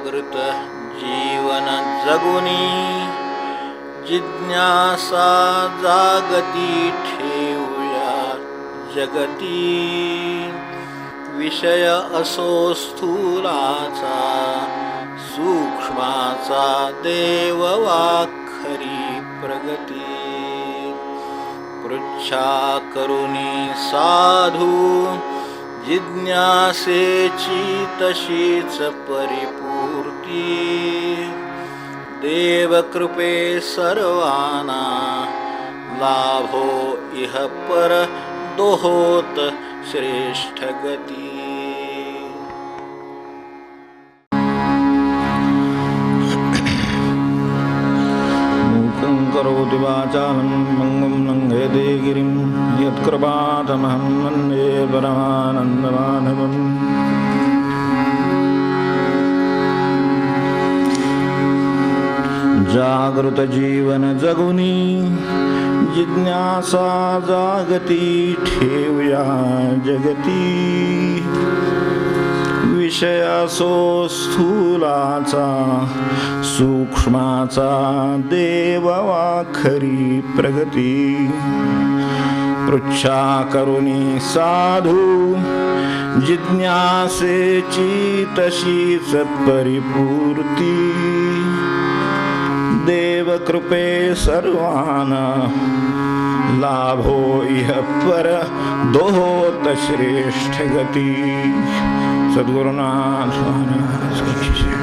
जागृत जीवन जगुनी जिज्ञासा जागती ठेवूया जगती विषय असो स्थूलाचा सूक्ष्माचा देव वाखरी प्रगती पृच्छा करुनी साधू जिज्ञासेची तशीच परिपूर्ती देवकृपे सर्वांना लाभो इह पर दोहोत श्रेष्ठ गती करोति वाचालं मंगं लंघयते गिरिं यत्कृपातमहं वन्दे परमानन्दमाधवम् जागृत जीवन जगुनी जिज्ञासा जागती ठेवूया जगती विषय असो स्थूलाचा सूक्ष्माचा देव वाखरी प्रगती पृच्छा करुनी साधू जिज्ञासेची तशीच परिपूर्ती देवकृपे सर्वांना लाभो इह पर दोहोत श्रेष्ठ गती सद्गुरुनाथ महाराज की जय।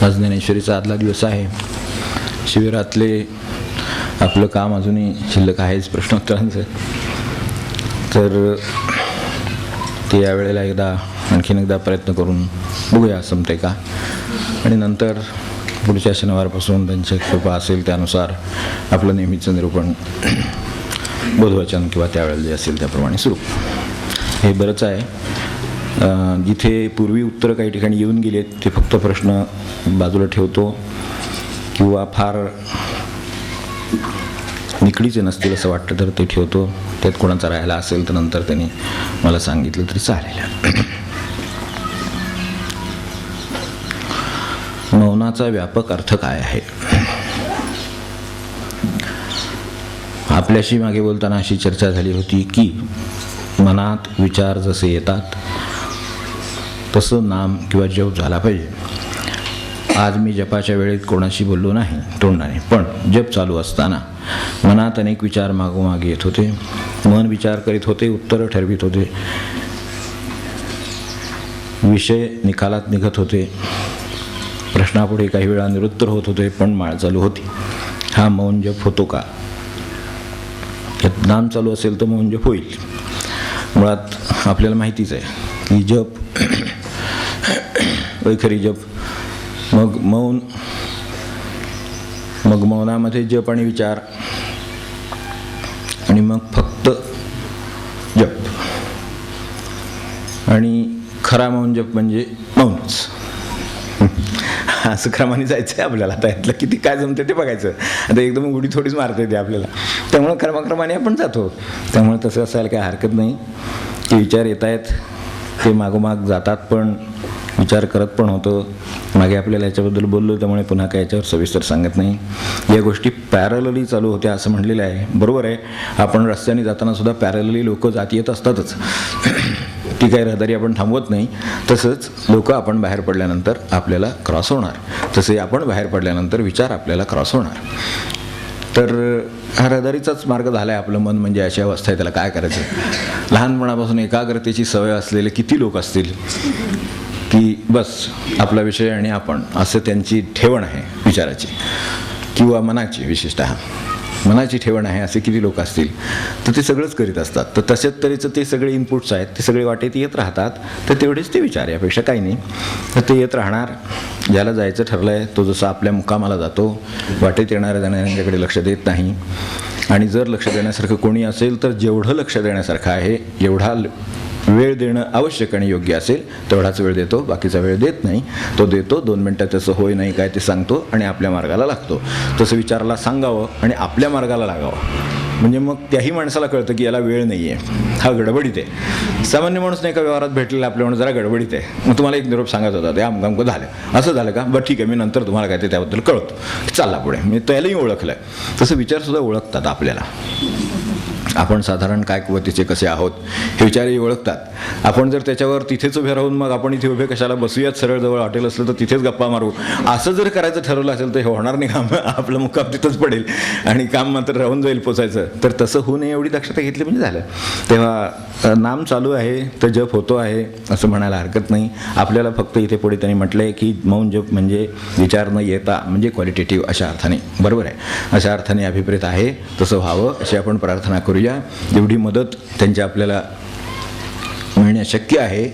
आज ज्ञानेश्वरीचा आदला दिवस आहे. शिबिरातले आपलं काम अजूनही शिल्लक आहेच प्रश्नोत्तरांचं, तर ते यावेळेला आणखीन एकदा प्रयत्न करून बघूया संपते का, आणि नंतर पुढच्या शनिवारपासून त्यांची कृपा असेल त्यानुसार आपलं नेहमीचं निरूपण बोधवचन किंवा त्यावेळेला जे असेल त्याप्रमाणे सुरू. हे बरंच आहे. जिथे पूर्वी उत्तरं काही ठिकाणी येऊन गेलेत ते फक्त प्रश्न बाजूला ठेवतो, किंवा फार निकडीचे नसतील असं वाटतं तर ते ठेवतो. त्यात कोणाचा राहायला असेल तर नंतर त्यांनी मला सांगितलं तरी चालेल. मौनाचा व्यापक अर्थ काय आहे? आपल्याशी मागे बोलताना अशी चर्चा झाली होती की मनात विचार जसे येतात तसं नाम किंवा जप झाला पाहिजे. आज मी जपाच्या वेळेत कोणाशी बोललो नाही तोंडाने, पण जप चालू असताना मनात अनेक विचार मागोमागे येत होते. मन विचार करीत होते, उत्तरं ठरवित होते, विषय निकालात निघत होते, प्रश्नापुढे काही वेळा निरुत्तर होत होते, पण माळ चालू होती. हा मौन जप होतो का? नाम चालू असेल तर मौन जप होईल. मुळात आपल्याला माहितीच आहे की जप वैखरी जप, मग मौन, मग मौनामध्ये जप आणि विचार, आणि मग फक्त जप. आणि खरा मौन जप म्हणजे मौनच. असं क्रमाने जायचं आहे आपल्याला. आता यातलं किती काय जमते ते बघायचं. आता एकदम उडी थोडीच मारता येते आपल्याला, त्यामुळे क्रमाक्रमाने आपण जातो. त्यामुळे तसं असायला काही हरकत नाही की विचार येत आहेत ते मागोमाग जातात, पण विचार करत पण होतं. मागे आपल्याला याच्याबद्दल बोललो, त्यामुळे पुन्हा काय याच्यावर सविस्तर सांगत नाही. या गोष्टी पॅरलली चालू होत्या असं म्हणलेलं आहे. बरोबर आहे, आपण रस्त्याने जाताना सुद्धा पॅरलली लोक जात येत असतातच. ती काही रहदारी आपण थांबवत नाही. तसंच लोक आपण बाहेर पडल्यानंतर आपल्याला क्रॉस होणार, तसे आपण बाहेर पडल्यानंतर विचार आपल्याला क्रॉस होणार. तर हा रहदारीचाच मार्ग झाला आहे आपलं मन, म्हणजे अशी अवस्था आहे. त्याला काय करायचं? लहानपणापासून एकाग्रतेची सवय असलेले किती लोक असतील की बस आपला विषय आणि आपण असं त्यांची ठेवण आहे विचाराची किंवा मनाची विशेषतः. मनाची ठेवण आहे असे किती लोक असतील, तर ते सगळंच करीत असतात. तर तशाच तऱ्हेचं ते सगळे इनपुट्स आहेत, ते सगळे वाटेत येत राहतात. तर तेवढेच ते विचार, यापेक्षा काही नाही. तर ते येत राहणार. ज्याला जायचं ठरलं आहे तो जसा आपल्या मुक्कामाला जातो, वाटेत येणाऱ्या जाणाऱ्यांच्याकडे लक्ष देत नाही. आणि जर लक्ष देण्यासारखं कोणी असेल तर जेवढं लक्ष देण्यासारखं आहे, एवढा वेळ देणं आवश्यक आणि योग्य असेल तेवढाच वेळ देतो, बाकीचा वेळ देत नाही. तो देतो, 2 मिनटात त्याचं होय नाही काय ते सांगतो आणि आपल्या मार्गाला लागतो. तसं विचाराला सांगावं आणि आपल्या मार्गाला लागावं. म्हणजे मग त्याही माणसाला कळतं की याला वेळ नाही आहे, हा गडबडीत आहे. सामान्य माणूस नाही का व्यवहारात भेटलेला आपल्या म्हणून जरा गडबडीत आहे, मग तुम्हाला एक निरोप सांगत होता, ते अमकं झालं, असं झालं का, बरं ठीक आहे मी नंतर तुम्हाला काय ते त्याबद्दल कळतो, चालला पुढे. मी त्यालाही ओळखलं आहे. तसं विचारसुद्धा ओळखतात आपल्याला. आपण साधारण काय कुवतीचे कसे आहोत हे विचारही ओळखतात. आपण जर त्याच्यावर तिथेच उभे राहून मग आपण इथे उभे कशाला बसूयात, सरळ जवळ हॉटेल असलं तर तिथेच गप्पा मारू, असं जर करायचं ठरवलं असेल तर हे होणार नाही. काम आपलं मुक्काम तिथंच पडेल आणि काम मात्र राहून जाईल पोचायचं. तर तसं होऊ नये एवढी दक्षता घेतली म्हणजे झालं. तेव्हा नाम चालू आहे तर जप होतो आहे असं म्हणायला हरकत नाही. आपल्याला फक्त इथे पुढे त्यांनी म्हटलं आहे की मौन जप म्हणजे विचार न येता, म्हणजे क्वालिटेटिव्ह अशा अर्थाने. बरोबर आहे, अशा अर्थाने अभिप्रेत आहे. तसं व्हावं अशी आपण प्रार्थना करूया. जेवढी मदत त्यांची आपल्याला मिळण्यास शक्य आहे,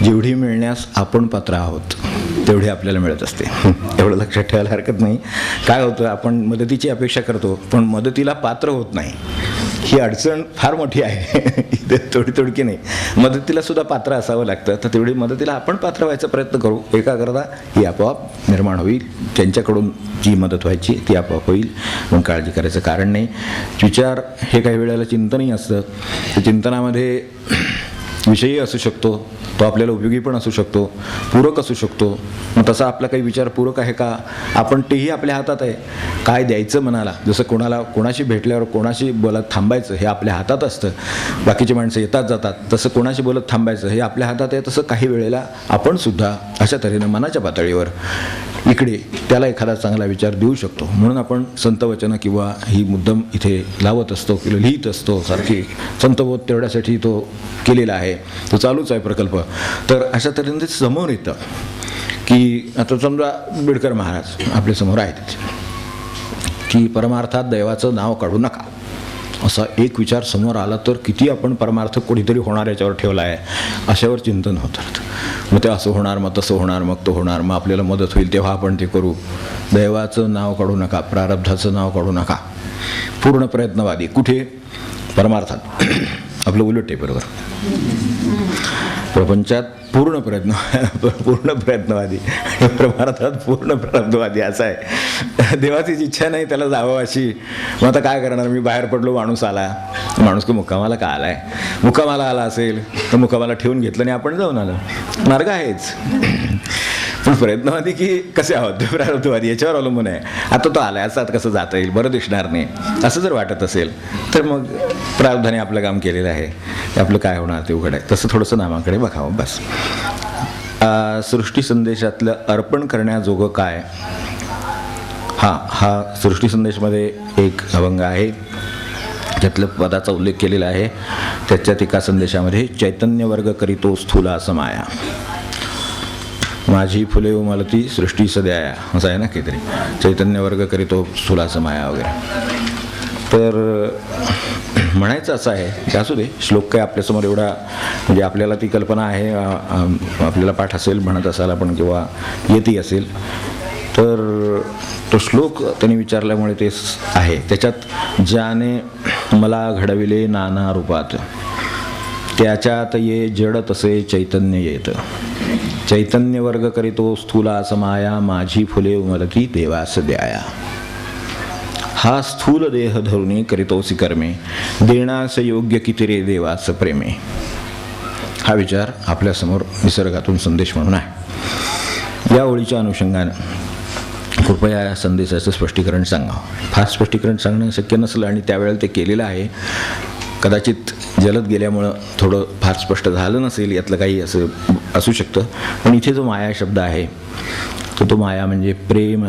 जेवढी मिळण्यास आपण पात्र आहोत तेवढी आपल्याला मिळत असते. एवढं लक्षात ठेवायला हरकत नाही. काय होतं, आपण मदतीची अपेक्षा करतो पण मदतीला पात्र होत नाही. ही अडचण फार मोठी आहे. थोडी नाही, मदतीला सुद्धा पात्र असावं लागतं. तर तेवढी मदतीला आपण पात्र व्हायचा प्रयत्न करू. एकाग्रता ही आपोआप निर्माण होईल. त्यांच्याकडून जी मदत व्हायची ती आपोआप होईल. मग काळजी करायचं कारण नाही. विचार हे काही वेळेला चिंतनही असतं. त्या चिंतनामध्ये विषयही असू शकतो, तो आपल्याला उपयोगी पण असू शकतो, पूरक असू शकतो. मग तसा आपला काही विचार पूरक आहे का, आपण तेही आपल्या हातात आहे. काय द्यायचं मनाला, जसं कोणाशी भेटल्यावर कोणाशी बोलत थांबायचं हे आपल्या हातात असतं. बाकीची माणसं येतात जातात, तसं कोणाशी बोलत थांबायचं हे आपल्या हातात आहे. तसं काही वेळेला आपण सुद्धा अशा तऱ्हेनं मनाच्या पातळीवर इकडे त्याला एखादा चांगला विचार देऊ शकतो. म्हणून आपण संतवचनं किंवा ही मुद्दम इथे लावत असतो किंवा लिहित असतो. सारखी संतबोध तेवढ्यासाठी तो केलेला आहे, तो चालूच आहे प्रकल्प. तर अशा तऱ्हेने समोर येतं की आता समजा बिडकर महाराज आपल्यासमोर आहेत की परमार्थात दैवाचं नाव काढू नका, असा एक विचार समोर आला तर किती आपण परमार्थ कोणीतरी होणार याच्यावर ठेवला आहे अशावर चिंतन होतं. मग ते असं होणार, मग तसं होणार, मग तो होणार, मग आपल्याला मदत होईल तेव्हा आपण ते करू. दैवाचं नाव काढू नका, प्रारब्धाचं नाव काढू नका. पूर्ण प्रयत्नवादी कुठे, परमार्थात. आपलं उलट आहे, बरोबर. प्रपंचात पूर्ण प्रयत्नवादी, परमार्थात पूर्ण प्रारब्धवादी असा आहे. देवाचीच इच्छा नाही त्याला जावं अशी. मग आता काय करणार, मी बाहेर पडलो, माणूस आला, माणूस का मुक्कामाला का आलाय, मुक्कामाला आला असेल तर मुक्कामाला ठेवून घेतलं आणि आपण जाऊन आलो, मार्ग आहेच. पण प्रयत्नवादी की कसे आहोत, प्रारब्धवादी याच्यावर अवलंबून आहे. आता तो आलाय, असं कसं जाता येईल, बरं दिसणार नाही असं जर वाटत असेल तर मग प्रारब्धाने आपलं काम केलेलं आहे, आपलं काय होणार ते उघड आहे. तसं थोडंसं नामाकडे बघावं बस. सृष्टी संदेशातलं अर्पण करण्याजोगं काय, हा सृष्टी संदेशमध्ये एक अभंग आहे, त्यातलं पदाचा उल्लेख केलेला आहे. त्याच्यात एका संदेशामध्ये चैतन्य वर्ग करीतो स्थूला समाया, माझी फुले उमलती सृष्टी सद्याया, असं आहे ना काहीतरी. चैतन्य वर्ग करीतो स्थूला समाया वगैरे. तर म्हणायचं असं आहे की असू दे, श्लोक काय आपल्यासमोर एवढा म्हणजे आपल्याला ती कल्पना आहे, आपल्याला पाठ असेल म्हणत असाल आपण किंवा येतही असेल. तर तो श्लोक त्यांनी विचारल्यामुळे ते आहे. त्याच्यात ज्याने मला घडविले नाना रूपात, त्याच्यात ये जड तसे चैतन्य येत, चैतन्य वर्ग करीतो स्थूला समाया, माझी फुले उमलती देवास द्याया. हा स्थूल देह धरुणी करीतोसी कर्मे, देण्यास योग्य किती रे देवास प्रेमे. हा विचार आपल्यासमोर निसर्गातून संदेश म्हणून आहे. या ओळीच्या अनुषंगानं कृपया या संदेशाचं स्पष्टीकरण सांगावं. फार स्पष्टीकरण सांगणं शक्य नसलं आणि त्यावेळेला ते केलेलं आहे. कदाचित जलद गेल्यामुळं थोडं फार स्पष्ट झालं नसेल, यातलं काही असं असू शकतं. पण इथे जो माया शब्द आहे तो माया म्हणजे प्रेम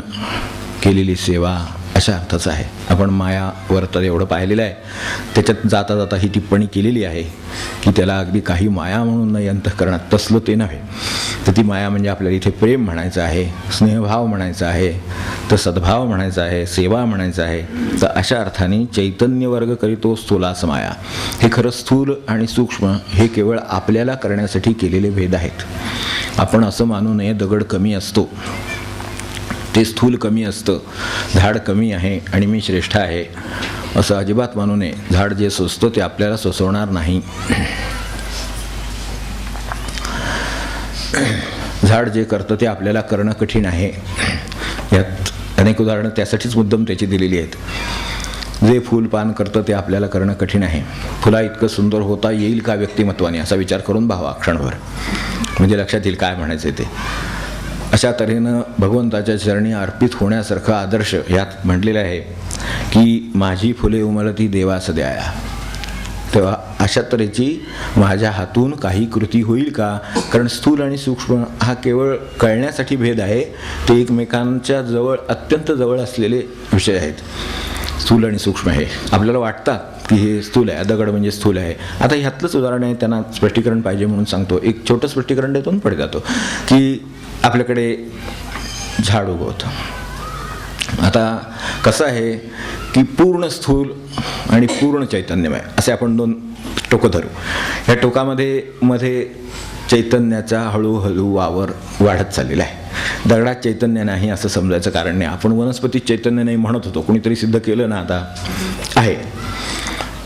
केलेली सेवा अशा अर्थाचं आहे. आपण माया वर्त एवढं पाहिलेलं आहे. त्याच्यात जाता जाता ही टिप्पणी केलेली आहे की त्याला अगदी काही माया म्हणून नाही अंतःकरणात, तसलं ते नव्हे. तर ती माया म्हणजे आपल्याला इथे प्रेम म्हणायचं आहे, स्नेहभाव म्हणायचा आहे, तर सद्भाव म्हणायचा आहे, सेवा म्हणायचं आहे. तर अशा अर्थाने चैतन्य वर्ग करीतो स्थूलास माया. हे खरं स्थूल आणि सूक्ष्म हे केवळ आपल्याला करण्यासाठी केलेले भेद आहेत. आपण असं मानू नये दगड कमी असतो, ते स्थूल कमी असतं, झाड कमी आहे आणि मी श्रेष्ठ आहे असं अजिबात मानू नये. झाड जे सोसतं ते आपल्याला सोसवणार नाही. झाड जे करतं ते आपल्याला करणं कठीण आहे. यात अनेक उदाहरणं त्यासाठीच मुद्दाम त्याची दिलेली आहेत. जे फूल पान करतं ते आपल्याला करणं कठीण आहे. फुला इतकं सुंदर होता येईल का व्यक्तिमत्वाने असा विचार करून पाहावा क्षणभर, म्हणजे लक्षात येईल काय म्हणायचं ते. अशा तऱ्हेनं भगवंताच्या चरणी अर्पित होण्यासारखा आदर्श यात म्हटलेलं आहे की माझी फुले उमलती देवास द्याया. तेव्हा अशा तऱ्हेची माझ्या हातून काही कृती होईल का? कारण स्थूल आणि सूक्ष्म हा केवळ कळण्यासाठी भेद आहे. ते एकमेकांच्या जवळ अत्यंत जवळ असलेले विषय आहेत. स्थूल आणि सूक्ष्म हे आपल्याला वाटतात की हे स्थूल आहे, दगड म्हणजे स्थूल आहे. आता ह्यातलंच उदाहरण आहे, त्यांना स्पष्टीकरण पाहिजे म्हणून सांगतो. एक छोटं स्पष्टीकरण देतो पुढे जातो की आपल्याकडे झाड उगवतं. आता कसं आहे की पूर्ण स्थूल आणि पूर्ण चैतन्यमय असे आपण दोन टोकं धरू. ह्या टोकामध्ये चैतन्याचा हळूहळू वावर वाढत चाललेला आहे. दगडात चैतन्य नाही असं समजायचं कारण नाही. आपण वनस्पतीत चैतन्य नाही म्हणत होतो, कोणीतरी सिद्ध केलं ना आता आहे.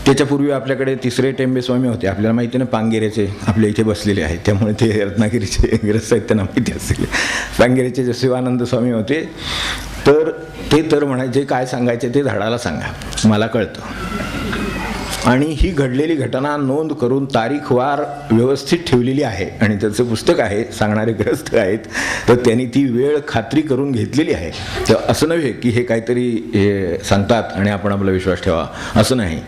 त्याच्यापूर्वी आपल्याकडे तिसरे टेंबेस्वामी होते, आपल्याला माहिती ना, पांगेरेचे आपल्या इथे बसलेले आहेत, त्यामुळे ते रत्नागिरीचे ग्रस्त आहेत, त्यांना माहिती असतील. पांगेरेचे शिवानंद स्वामी होते, तर ते तर म्हणायचे काय सांगायचे ते झाडाला सांगा, मला कळतं. आणि ही घडलेली घटना नोंद करून तारीखवार व्यवस्थित ठेवलेली आहे आणि त्याचं पुस्तक आहे, सांगणारे ग्रस्त आहेत, तर त्यांनी ती वेळ खात्री करून घेतलेली आहे. तर असं नव्हे की हे काहीतरी हे सांगतात आणि आपण आपला विश्वास ठेवा, असं नाही.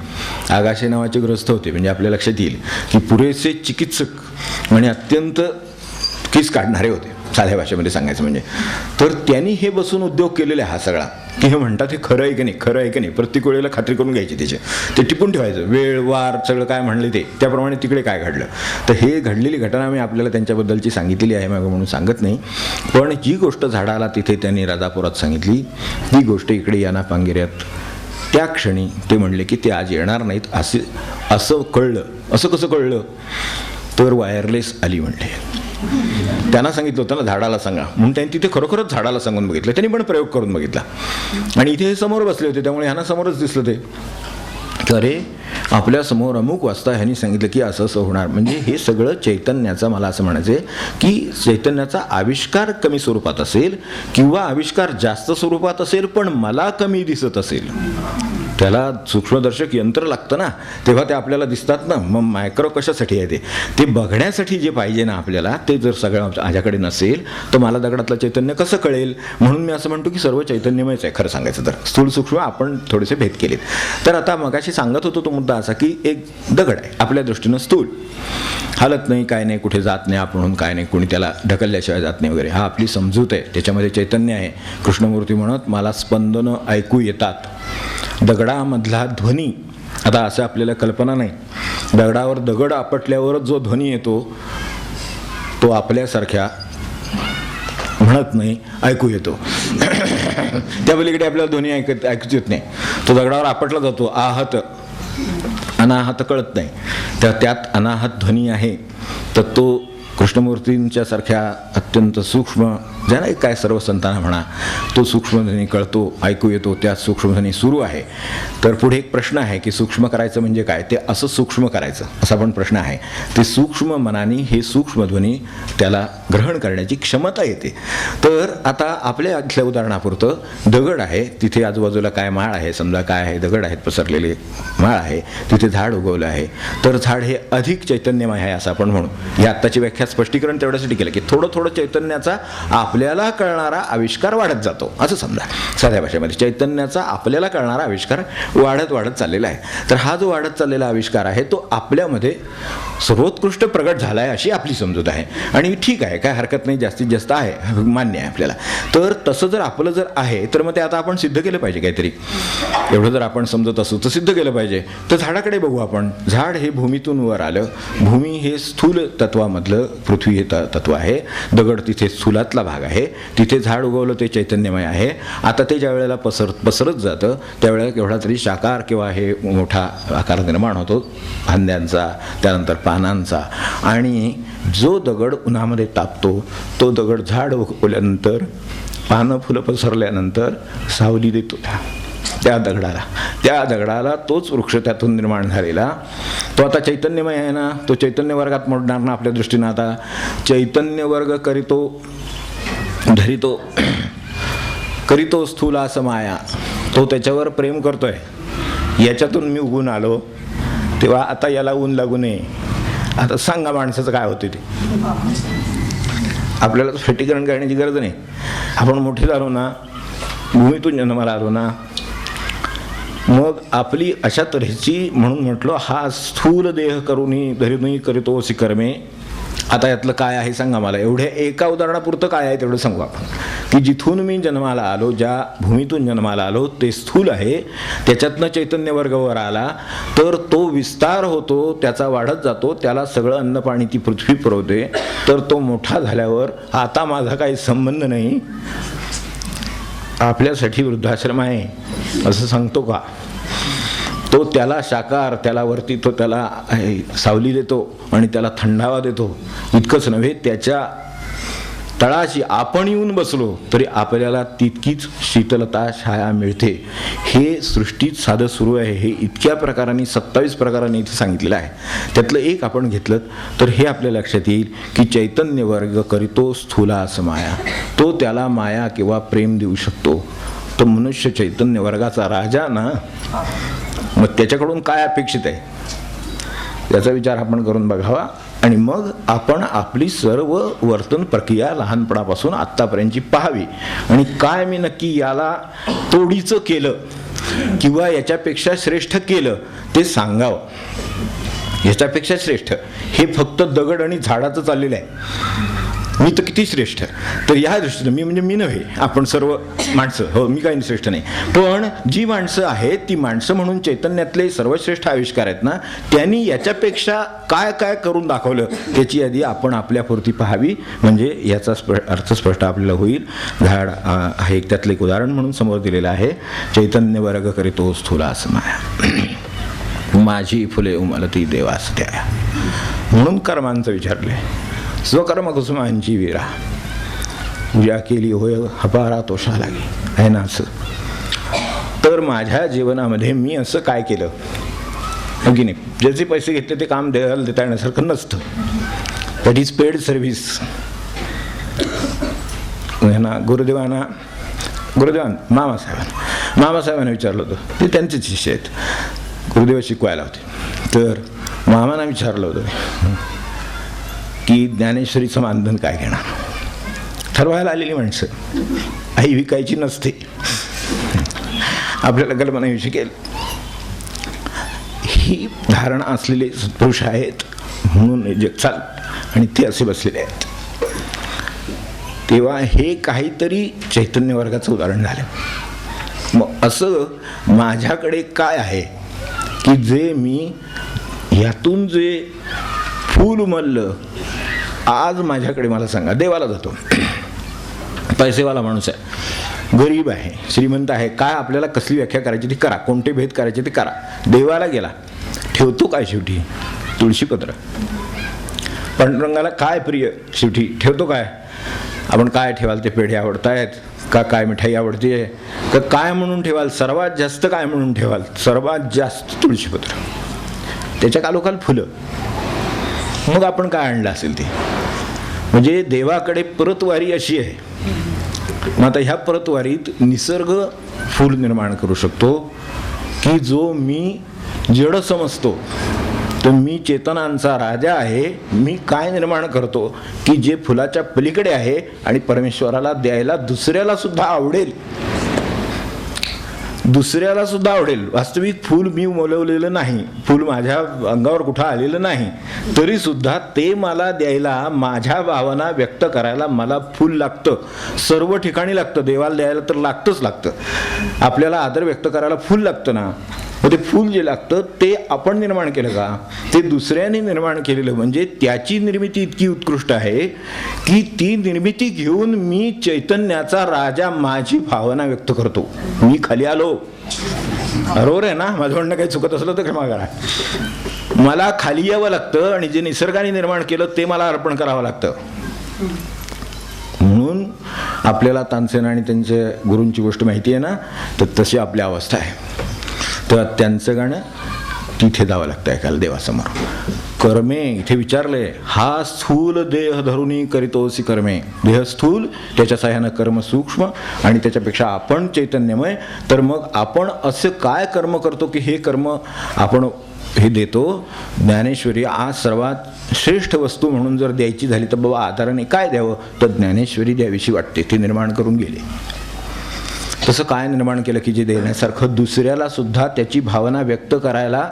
आगाशे नावाचे ग्रस्त होते, म्हणजे आपल्या लक्षात येईल की पुरेसे चिकित्सक आणि अत्यंत केस काढणारे होते, साध्या भाषेमध्ये सांगायचं म्हणजे. तर त्यांनी हे बसून उद्योग केलेला हा सगळा, की हे म्हणतात हे खरं आहे की नाही, खरं आहे की नाही, प्रत्येक वेळेला खात्री करून घ्यायची त्याची, ते टिपून ठेवायचं, वेळ वार सगळं काय म्हणले ते त्याप्रमाणे तिकडे काय घडलं. तर हे घडलेली घटना मी आपल्याला त्यांच्याबद्दलची सांगितलेली आहे, मग म्हणून सांगत नाही. पण जी गोष्ट झाडाला तिथे त्यांनी राजापुरात सांगितली, ती गोष्ट इकडे याना पांगिऱ्यात त्या क्षणी ते म्हणले की ते आज येणार नाहीत. असं कळलं. असं कसं कळलं? तर वायरलेस आली म्हणले. त्यांना सांगितलं होतं ना झाडाला सांगा म्हणून, त्यांनी तिथे खरोखरच झाडाला सांगून बघितलं. त्यांनी पण प्रयोग करून बघितला आणि इथे हे समोर बसले होते, त्यामुळे ह्यांना समोरच दिसलं ते. अरे आपल्या समोर अमुक वाजता ह्यांनी सांगितलं की असं असं होणार. म्हणजे हे सगळं चैतन्याचा, मला असं म्हणायचं आहे की चैतन्याचा आविष्कार कमी स्वरूपात असेल किंवा आविष्कार जास्त स्वरूपात असेल, पण मला कमी दिसत असेल, त्याला सूक्ष्मदर्शक यंत्र लागतं ना, तेव्हा ते आपल्याला दिसतात ना. मग मायक्रो कशासाठी आहे ते बघण्यासाठी जे पाहिजे ना आपल्याला, ते जर सगळं माझ्याकडे नसेल तर मला दगडातलं चैतन्य कसं कळेल? म्हणून मी असं म्हणतो की सर्व चैतन्यमयच आहे खरं सांगायचं तर. स्थूल सूक्ष्म आपण थोडेसे भेद केलेत. तर आता मगाशी सांगत होतो तो मुद्दा असा की एक दगड आहे आपल्या दृष्टीनं स्थूल, हालत नाही, काय नाही, कुठे जात नाही आपण, काय नाही, कोणी त्याला ढकलल्याशिवाय जात नाही वगैरे, हा आपली समजूत आहे. त्याच्यामध्ये चैतन्य आहे. कृष्णमूर्ती म्हणत मला स्पंदनं ऐकू येतात, दगडामधला ध्वनी. आता असं आपल्याला कल्पना नाही, दगडावर दगड आपटल्यावरच जो ध्वनी येतो तो आपल्यासारख्या म्हणत नाही, ऐकू येतो. त्या पलीकडे आपल्याला ध्वनी ऐकूच येत नाही. तो दगडावर आपटला जातो, आहत अनाहत कळत नाही. तर त्यात अनाहत ध्वनी आहे. तर तो कृष्णमूर्तींच्या सारख्या अत्यंत सूक्ष्म, ज्याला काय सर्व संतांना म्हणा, तो सूक्ष्मध्वनी कळतो, ऐकू येतो, त्यात सूक्ष्मध्वनी सुरू आहे. तर पुढे एक प्रश्न आहे की सूक्ष्म करायचं म्हणजे काय? ते असं सूक्ष्म करायचं असा पण प्रश्न आहे. ते सूक्ष्म मनाने हे सूक्ष्मध्वनी त्याला ग्रहण करण्याची क्षमता येते. तर आता आपल्या इथल्या उदाहरणापुरतं दगड आहे, तिथे आजूबाजूला काय माळ आहे, समजा काय आहे, दगड आहेत पसरलेले, माळ आहे, तिथे झाड उगवलं आहे. तर झाड हे अधिक चैतन्यमय आहे असं आपण म्हणू. ही आत्ताची व्याख्या स्पष्टीकरण तेवढ्यासाठी केलं की थोडं थोडं चैतन्याचा आपल्याला कळणारा आविष्कार वाढत जातो असं समजा. साध्या भाषेमध्ये चैतन्याचा आपल्याला कळणारा आविष्कार वाढत वाढत चाललेला आहे. तर हा जो वाढत चाललेला आविष्कार आहे तो आपल्यामध्ये सर्वोत्कृष्ट प्रगट झाला आहे अशी आपली समजूत आहे. आणि ठीक आहे, काय हरकत नाही, जास्तीत जास्त आहे, मान्य आहे आपल्याला. तर तसं जर आपलं जर आहे तर मग ते आता आपण सिद्ध केलं पाहिजे काहीतरी. एवढं जर आपण समजत असू तर सिद्ध केलं पाहिजे. तर झाडाकडे बघू आपण. झाड हे भूमीतून वर आलं. भूमी हे स्थूल तत्वामधलं, पृथ्वी हे तत्व आहे. दगड तिथे स्थूलातला भाग आहे. तिथे झाड उगवलं ते चैतन्यमय आहे. आता ते ज्या वेळेला पसरत जातं त्यावेळेला केवढा तरी शाकार किंवा हे मोठा आकार निर्माण होतो फांद्यांचा, त्यानंतर पानांचा. आणि जो दगड उन्हामध्ये तापतो तो दगड झाड उगवल्यानंतर, पानं फुलं पसरल्यानंतर सावली देतो त्या दगडाला तोच वृक्ष त्यातून निर्माण झालेला तो आता चैतन्यमय आहे ना. तो चैतन्य वर्गात मोडणार ना आपल्या दृष्टीनं. आता चैतन्य वर्ग करीतो स्थूला समाया. तो त्याच्यावर प्रेम करतोय. याच्यातून मी उगून आलो तेव्हा आता याला ऊन लागू नये. आता सांगा माणसाचं काय होते ते. आपल्याला स्फटिकरण करण्याची गरज नाही. आपण मोठे झालो ना, भूमीतून जन्माला आलो ना, मग आपली अशा तऱ्हेची, म्हणून म्हटलं हा स्थूल देह करूनही धरिनही करीतो अशी कर्मे. आता यातलं काय आहे सांगा मला. एवढ्या एका उदाहरणापुरतं काय आहे तेवढं सांगू आपण. की जिथून मी जन्माला आलो, ज्या भूमीतून जन्माला आलो ते स्थूल आहे. त्याच्यातनं चैतन्य वर्गावर आला तर तो विस्तार होतो, त्याचा वाढत जातो. त्याला सगळं अन्न पाणी ती पृथ्वी पुरवते. तर तो मोठा झाल्यावर आता माझा काही संबंध नाही, आपल्यासाठी वृद्धाश्रम आहे असं सांगतो का. तो त्याला शाकार, त्याला वरती तो त्याला सावली देतो आणि त्याला थंडावा देतो. इतकंच नव्हे, त्याच्या तळाशी आपण येऊन बसलो तरी आपल्याला तितकीच शीतलता, छाया मिळते. हे सृष्टीत साधं सुरू आहे. हे इतक्या प्रकारांनी, 27 प्रकारांनी इथे सांगितलेलं आहे. त्यातलं एक आपण घेतलं तर हे आपल्या लक्षात येईल की चैतन्य वर्ग करीतो स्थूला समाया. तो त्याला माया किंवा प्रेम देऊ शकतो. तो मनुष्य चैतन्य वर्गाचा राजा ना, मग त्याच्याकडून काय अपेक्षित आहे याचा विचार आपण करून बघावा. आणि मग आपण आपली सर्व वर्तन प्रक्रिया लहानपणापासून आत्तापर्यंतची पाहावी. आणि काय मी नक्की याला तोडीचं केलं किंवा याच्यापेक्षा श्रेष्ठ केलं ते सांगावं. याच्यापेक्षा श्रेष्ठ हे फक्त दगड आणि झाडाचं चाललेलं आहे. मी तर किती श्रेष्ठ. तर या दृष्टीनं मी म्हणजे मी नव्हे, आपण सर्व माणसं, हो मी काही श्रेष्ठ नाही, पण जी माणसं आहेत ती माणसं म्हणून चैतन्यातले सर्वश्रेष्ठ आविष्कार आहेत ना, त्यांनी याच्यापेक्षा काय काय करून दाखवलं त्याची यादी आपण आपल्यापुरती पाहावी. म्हणजे याचा अर्थ स्पष्ट आपल्याला होईल. झाड हे त्यातलं एक उदाहरण म्हणून समोर दिलेलं आहे. चैतन्य वर्ग करीतो स्थूला समाया, माझी फुले उमलती देवास द्या. म्हणून कर्मांचं विचारले. स्वकर्म कुसुमांची वीरा, पूजा केली होय हपारा तोषा लागे, आहे ना असं. तर माझ्या जीवनामध्ये मी असं काय केलं की नाही, ज्याचे पैसे घेतले ते काम द्यायला देता येण्यासारखं नसतं. That is paid service. ना मामासाहेबांना विचारलं होतं. ते त्यांचेच शिष्य आहेत, गुरुदेव शिकवायला होते. तर मामांना विचारलं होतं की ज्ञानेश्वरीचं मानधन काय घेणार. ठरवायला आलेली माणसं, आई विकायची नसते. आपल्याला कल्पना येऊ शकेल ही धारणा असलेले सत्पुरुष आहेत म्हणून जग चाल आणि ते असे बसलेले आहेत. तेव्हा हे काहीतरी चैतन्य वर्गाचं उदाहरण झालं. मग असं माझ्याकडे काय आहे की जे मी ह्यातून जे फूल उमललं आज माझ्याकडे, मला सांगा. देवाला जातो, पैसेवाला माणूस आहे, गरीब आहे, श्रीमंत आहे, काय आपल्याला कसली व्याख्या करायची ती करा, कोणते भेद करायचे ते करा. देवाला गेला, ठेवतो काय शेवटी? तुळशीपत्र. पांडुरंगाला काय प्रिय शेवटी? ठेवतो काय? आपण काय ठेवाल? ते पेढे आवडतायत का, काय मिठाई आवडते का, काय म्हणून ठेवाल? सर्वात जास्त काय म्हणून ठेवाल? सर्वात जास्त तुळशीपत्र, त्याच्या कालोखाल फुलं. मग आपण काय आणलं असेल ते. म्हणजे देवाकडे परतवारी अशी आहे. मग आता ह्या परतवारीत निसर्ग फूल निर्माण करू शकतो की जो मी जड समजतो तर मी चेतनांचा राजा आहे. मी काय निर्माण करतो की जे फुलाच्या पलीकडे आहे आणि परमेश्वराला द्यायला दुसऱ्याला सुद्धा आवडेल. दुसऱ्याला सुद्धा आवडेल. वास्तविक फूल मी उमलवलेलं नाही, फूल माझ्या अंगावर कुठं आलेलं नाही, तरी सुद्धा ते मला द्यायला, माझ्या भावना व्यक्त करायला मला फूल लागतं. सर्व ठिकाणी लागतं. देवाला द्यायला तर लागतं. आपल्याला आदर व्यक्त करायला फूल लागतं ना. मग ते फूल जे लागतं ते आपण निर्माण केलं का? ते दुसऱ्याने निर्माण केलेलं. म्हणजे त्याची निर्मिती इतकी उत्कृष्ट आहे की ती निर्मिती घेऊन मी चैतन्याचा राजा माझी भावना व्यक्त करतो. मी खाली आलो. बरोबर आहे ना? माझं म्हणणं काही चुकत असलं तर क्षमा करा. मला खाली यावं लागतं आणि जे निसर्गाने निर्माण केलं ते मला अर्पण करावं लागतं. म्हणून आपल्याला तानसेन आणि त्यांच्या गुरूंची गोष्ट माहिती आहे ना, तर तशी आपली अवस्था आहे. तर त्यांचं गाणं तिथे जावं लागतं ऐकायला देवासमोर. कर्मे इथे विचारले, हा स्थूल देह धरुनी करीतोसी कर्मे. देह स्थूल, त्याच्या साह्यानं कर्म सूक्ष्म आणि त्याच्यापेक्षा आपण चैतन्यमय. तर मग आपण असं काय कर्म करतो की हे कर्म आपण हे देतो. ज्ञानेश्वरी आज सर्वात श्रेष्ठ वस्तू म्हणून जर द्यायची झाली तर बाबा आधाराने काय द्यावं, तर ज्ञानेश्वरी द्यावीशी वाटते. ते निर्माण करून गेले. तसं काय निर्माण केलं की जे देण्यासारखं दुसऱ्याला सुद्धा त्याची भावना व्यक्त करायला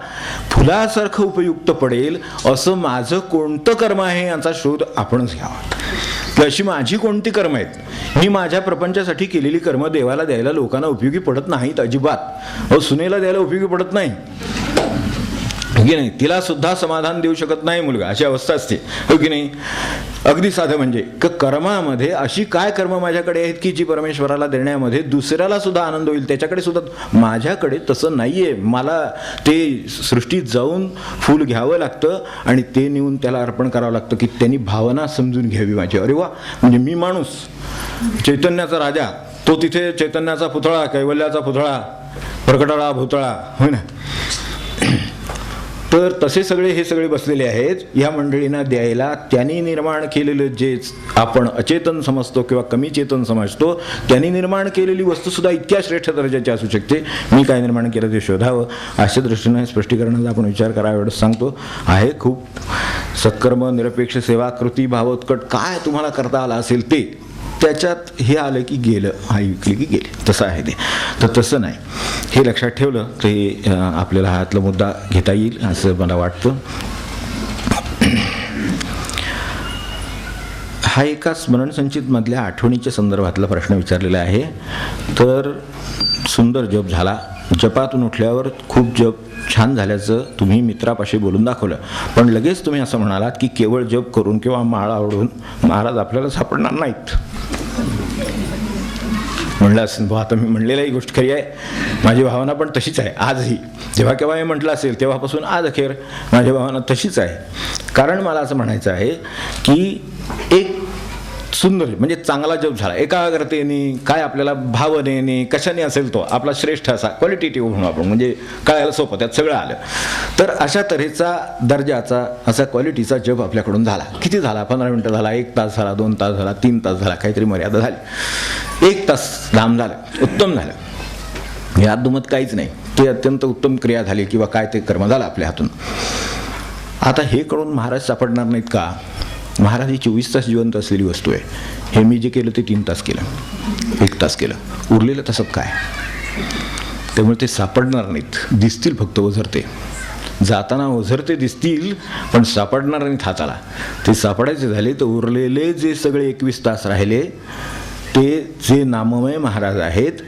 फुलासारखं उपयुक्त पडेल. असं माझं कोणतं कर्म आहे याचा शोध आपणच घ्यावा. अशी माझी कोणती कर्म आहेत? मी माझ्या प्रपंचासाठी केलेली कर्म देवाला द्यायला लोकांना उपयोगी पडत नाहीत अजिबात. सुनेला द्यायला उपयोगी पडत नाही की नाही? तिला सुद्धा समाधान देऊ शकत नाही मुलगा, अशी अवस्था असते हो की नाही? अगदी साधं म्हणजे कर्मामध्ये अशी काय कर्म माझ्याकडे आहेत की जी परमेश्वराला देण्यामध्ये दुसऱ्याला सुद्धा आनंद होईल. त्याच्याकडे सुद्धा. माझ्याकडे तसं नाहीये. मला ते सृष्टीत जाऊन फूल घ्यावं लागतं आणि ते नेऊन त्याला अर्पण करावं लागतं की त्यांनी भावना समजून घ्यावी माझी. अरे वा, म्हणजे मी माणूस चैतन्याचा राजा, तो तिथे चैतन्याचा पुतळा, कैवल्याचा पुतळा, प्रकटाळा भुतळा, होय ना? तर तसे सगळे हे सगळे बसलेले आहेत. या मंडळींना द्यायला त्यांनी निर्माण केलेलं जे आपण अचेतन समजतो किंवा कमी चेतन समजतो, त्यांनी निर्माण केलेली वस्तूसुद्धा इतक्या श्रेष्ठ दर्जाची असू शकते. मी काय निर्माण केलं ते शोधावं. अशा दृष्टीने स्पष्टीकरणाचा आपण विचार करावा एवढंच सांगतो. आहे खूप सत्कर्म, निरपेक्ष सेवा, कृती, भावोत्कट काय तुम्हाला करता आलं असेल ते, त्याच्यात हे आलं की गेलं, आई विकली की गेली, तसं आहे ते. तर तसं नाही. हे लक्षात ठेवलं ते आपल्याला हातला मुद्दा घेता येईल असं मला वाटतं. हा एका स्मरणसंचितमधल्या आठवणीच्या संदर्भातला प्रश्न विचारलेला आहे. तर सुंदर जप झाला. जपातून उठल्यावर खूप जप छान झाल्याचं तुम्ही मित्रापाशी बोलून दाखवलं. पण लगेच तुम्ही असं म्हणालात की केवळ जप करून किंवा माळा आवडून महाराज आपल्याला सापडणार नाहीत. म्हणलं असेल बुवा, आता मी म्हणलेलं ही गोष्ट खरी आहे. माझी भावना पण तशीच आहे आजही. जेव्हा केव्हा हे म्हटलं असेल तेव्हापासून आज अखेर माझी भावना तशीच आहे. कारण मला असं म्हणायचं आहे की एक सुंदर म्हणजे चांगला जप झाला एकाग्रतेने, काय आपल्याला भावनेने कशाने असेल तो आपला श्रेष्ठ असा क्वालिटेटिव्ह म्हणून आपण, म्हणजे कळायला सोपं, त्यात सगळं आलं. तर अशा तऱ्हेचा दर्जाचा असा क्वालिटीचा जप आपल्याकडून झाला. किती झाला? 15 मिनिटं झाला, 1 तास झाला, 2 तास झाला, 3 तास झाला, काहीतरी मर्यादा झाली. 1 तास लांब झालं, उत्तम झालं. यात दुमत काहीच नाही. ते अत्यंत उत्तम क्रिया झाली किंवा काय ते कर्म झालं आपल्या हातून. आता हे कळून महाराज सापडणार नाहीत का? महाराज ही 24 तास जिवंत असलेली वस्तू आहे. हे मी जे केलं ते 3 तास केलं, 1 तास केलं, उरलेलं तसंच काय. त्यामुळे ते सापडणार नाहीत. दिसतील फक्त ओझरते, जाताना ओझरते दिसतील, पण सापडणार नाहीत हाताला. ते सापडायचे झाले तर उरलेले जे सगळे 21 तास राहिले ते जे नाममय महाराज आहेत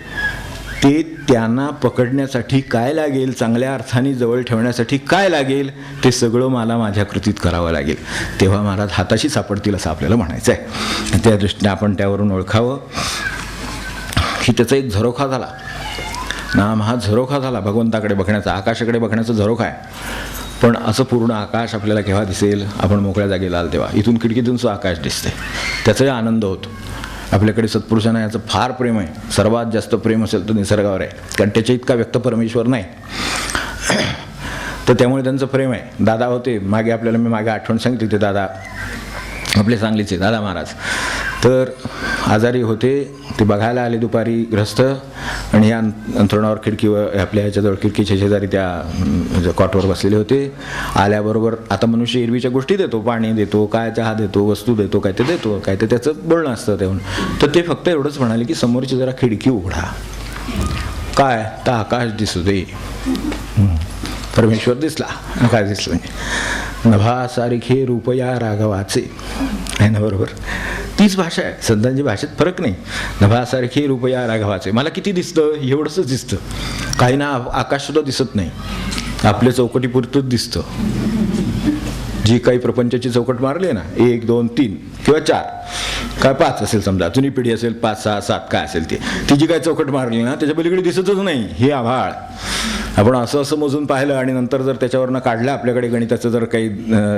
ते त्यांना पकडण्यासाठी काय लागेल, चांगल्या अर्थाने जवळ ठेवण्यासाठी काय लागेल, ते सगळं मला माझ्या कृतीत करावं लागेल. तेव्हा महाराज हाताशी सापडतील असं आपल्याला म्हणायचं आहे. त्या दृष्टीने आपण त्यावरून ओळखावं की त्याचा एक झरोखा झाला. नाम हा झरोखा झाला भगवंताकडे बघण्याचा, आकाशाकडे बघण्याचा झरोखा आहे. पण असं पूर्ण आकाश आपल्याला केव्हा दिसेल? आपण मोकळ्या जागेला आल तेव्हा. इथून खिडकीतून सुद्धा आकाश दिसते, त्याचाही आनंद होतो. आपल्याकडे सत्पुरुषांना याचं फार प्रेम आहे. सर्वात जास्त प्रेम असेल तर निसर्गावर आहे, कारण त्याच्या इतका व्यक्त परमेश्वर नाही. तर त्यामुळे त्यांचं प्रेम आहे. दादा होते मागे, आपल्याला मी मागे आठवण सांगितली, ते दादा आपले सांगलीचे दादा महाराज तर आजारी होते. ते बघायला आले दुपारी ग्रस्त, आणि या अंथरुणावर खिडकीवर आपल्या ह्याच्याजवळ खिडकीच्या शेजारी त्या कॉटवर बसलेले होते. आल्याबरोबर आता मनुष्य एरवीच्या गोष्टी देतो, पाणी देतो, काय चहा देतो, वस्तू देतो, काय ते देतो, काय ते त्याचं बोलणं असतं तेव्हा. तर ते फक्त एवढंच म्हणाले की समोरची जरा खिडकी उघडा. काय तर आकाश दिसू दे. परमेश्वर दिसला. काय दिसलं म्हणजे नभासारिखे रूपया राघवाचे आहे ना, बरोबर. तीच भाषा आहे, संतांची भाषेत फरक नाही. नभासारखे रूपया राघवाचे. मला किती दिसतं? एवढंच दिसतं. काही ना आकाशसुद्धा दिसत नाही, आपल्या चौकटीपुरतंच दिसतं. जी काही प्रपंचाची चौकट मारली ना, 1 2 3 किंवा 4 काय 5 असेल समजा, जुनी पिढी असेल 5 6 7 काय असेल ती जी काही चौकट मारली ना, त्याच्या पलीकडे दिसतच नाही. हे आभाळ आपण असं असं मोजून पाहिलं आणि नंतर जर त्याच्यावरनं काढलं, आपल्याकडे गणिताचं जर काही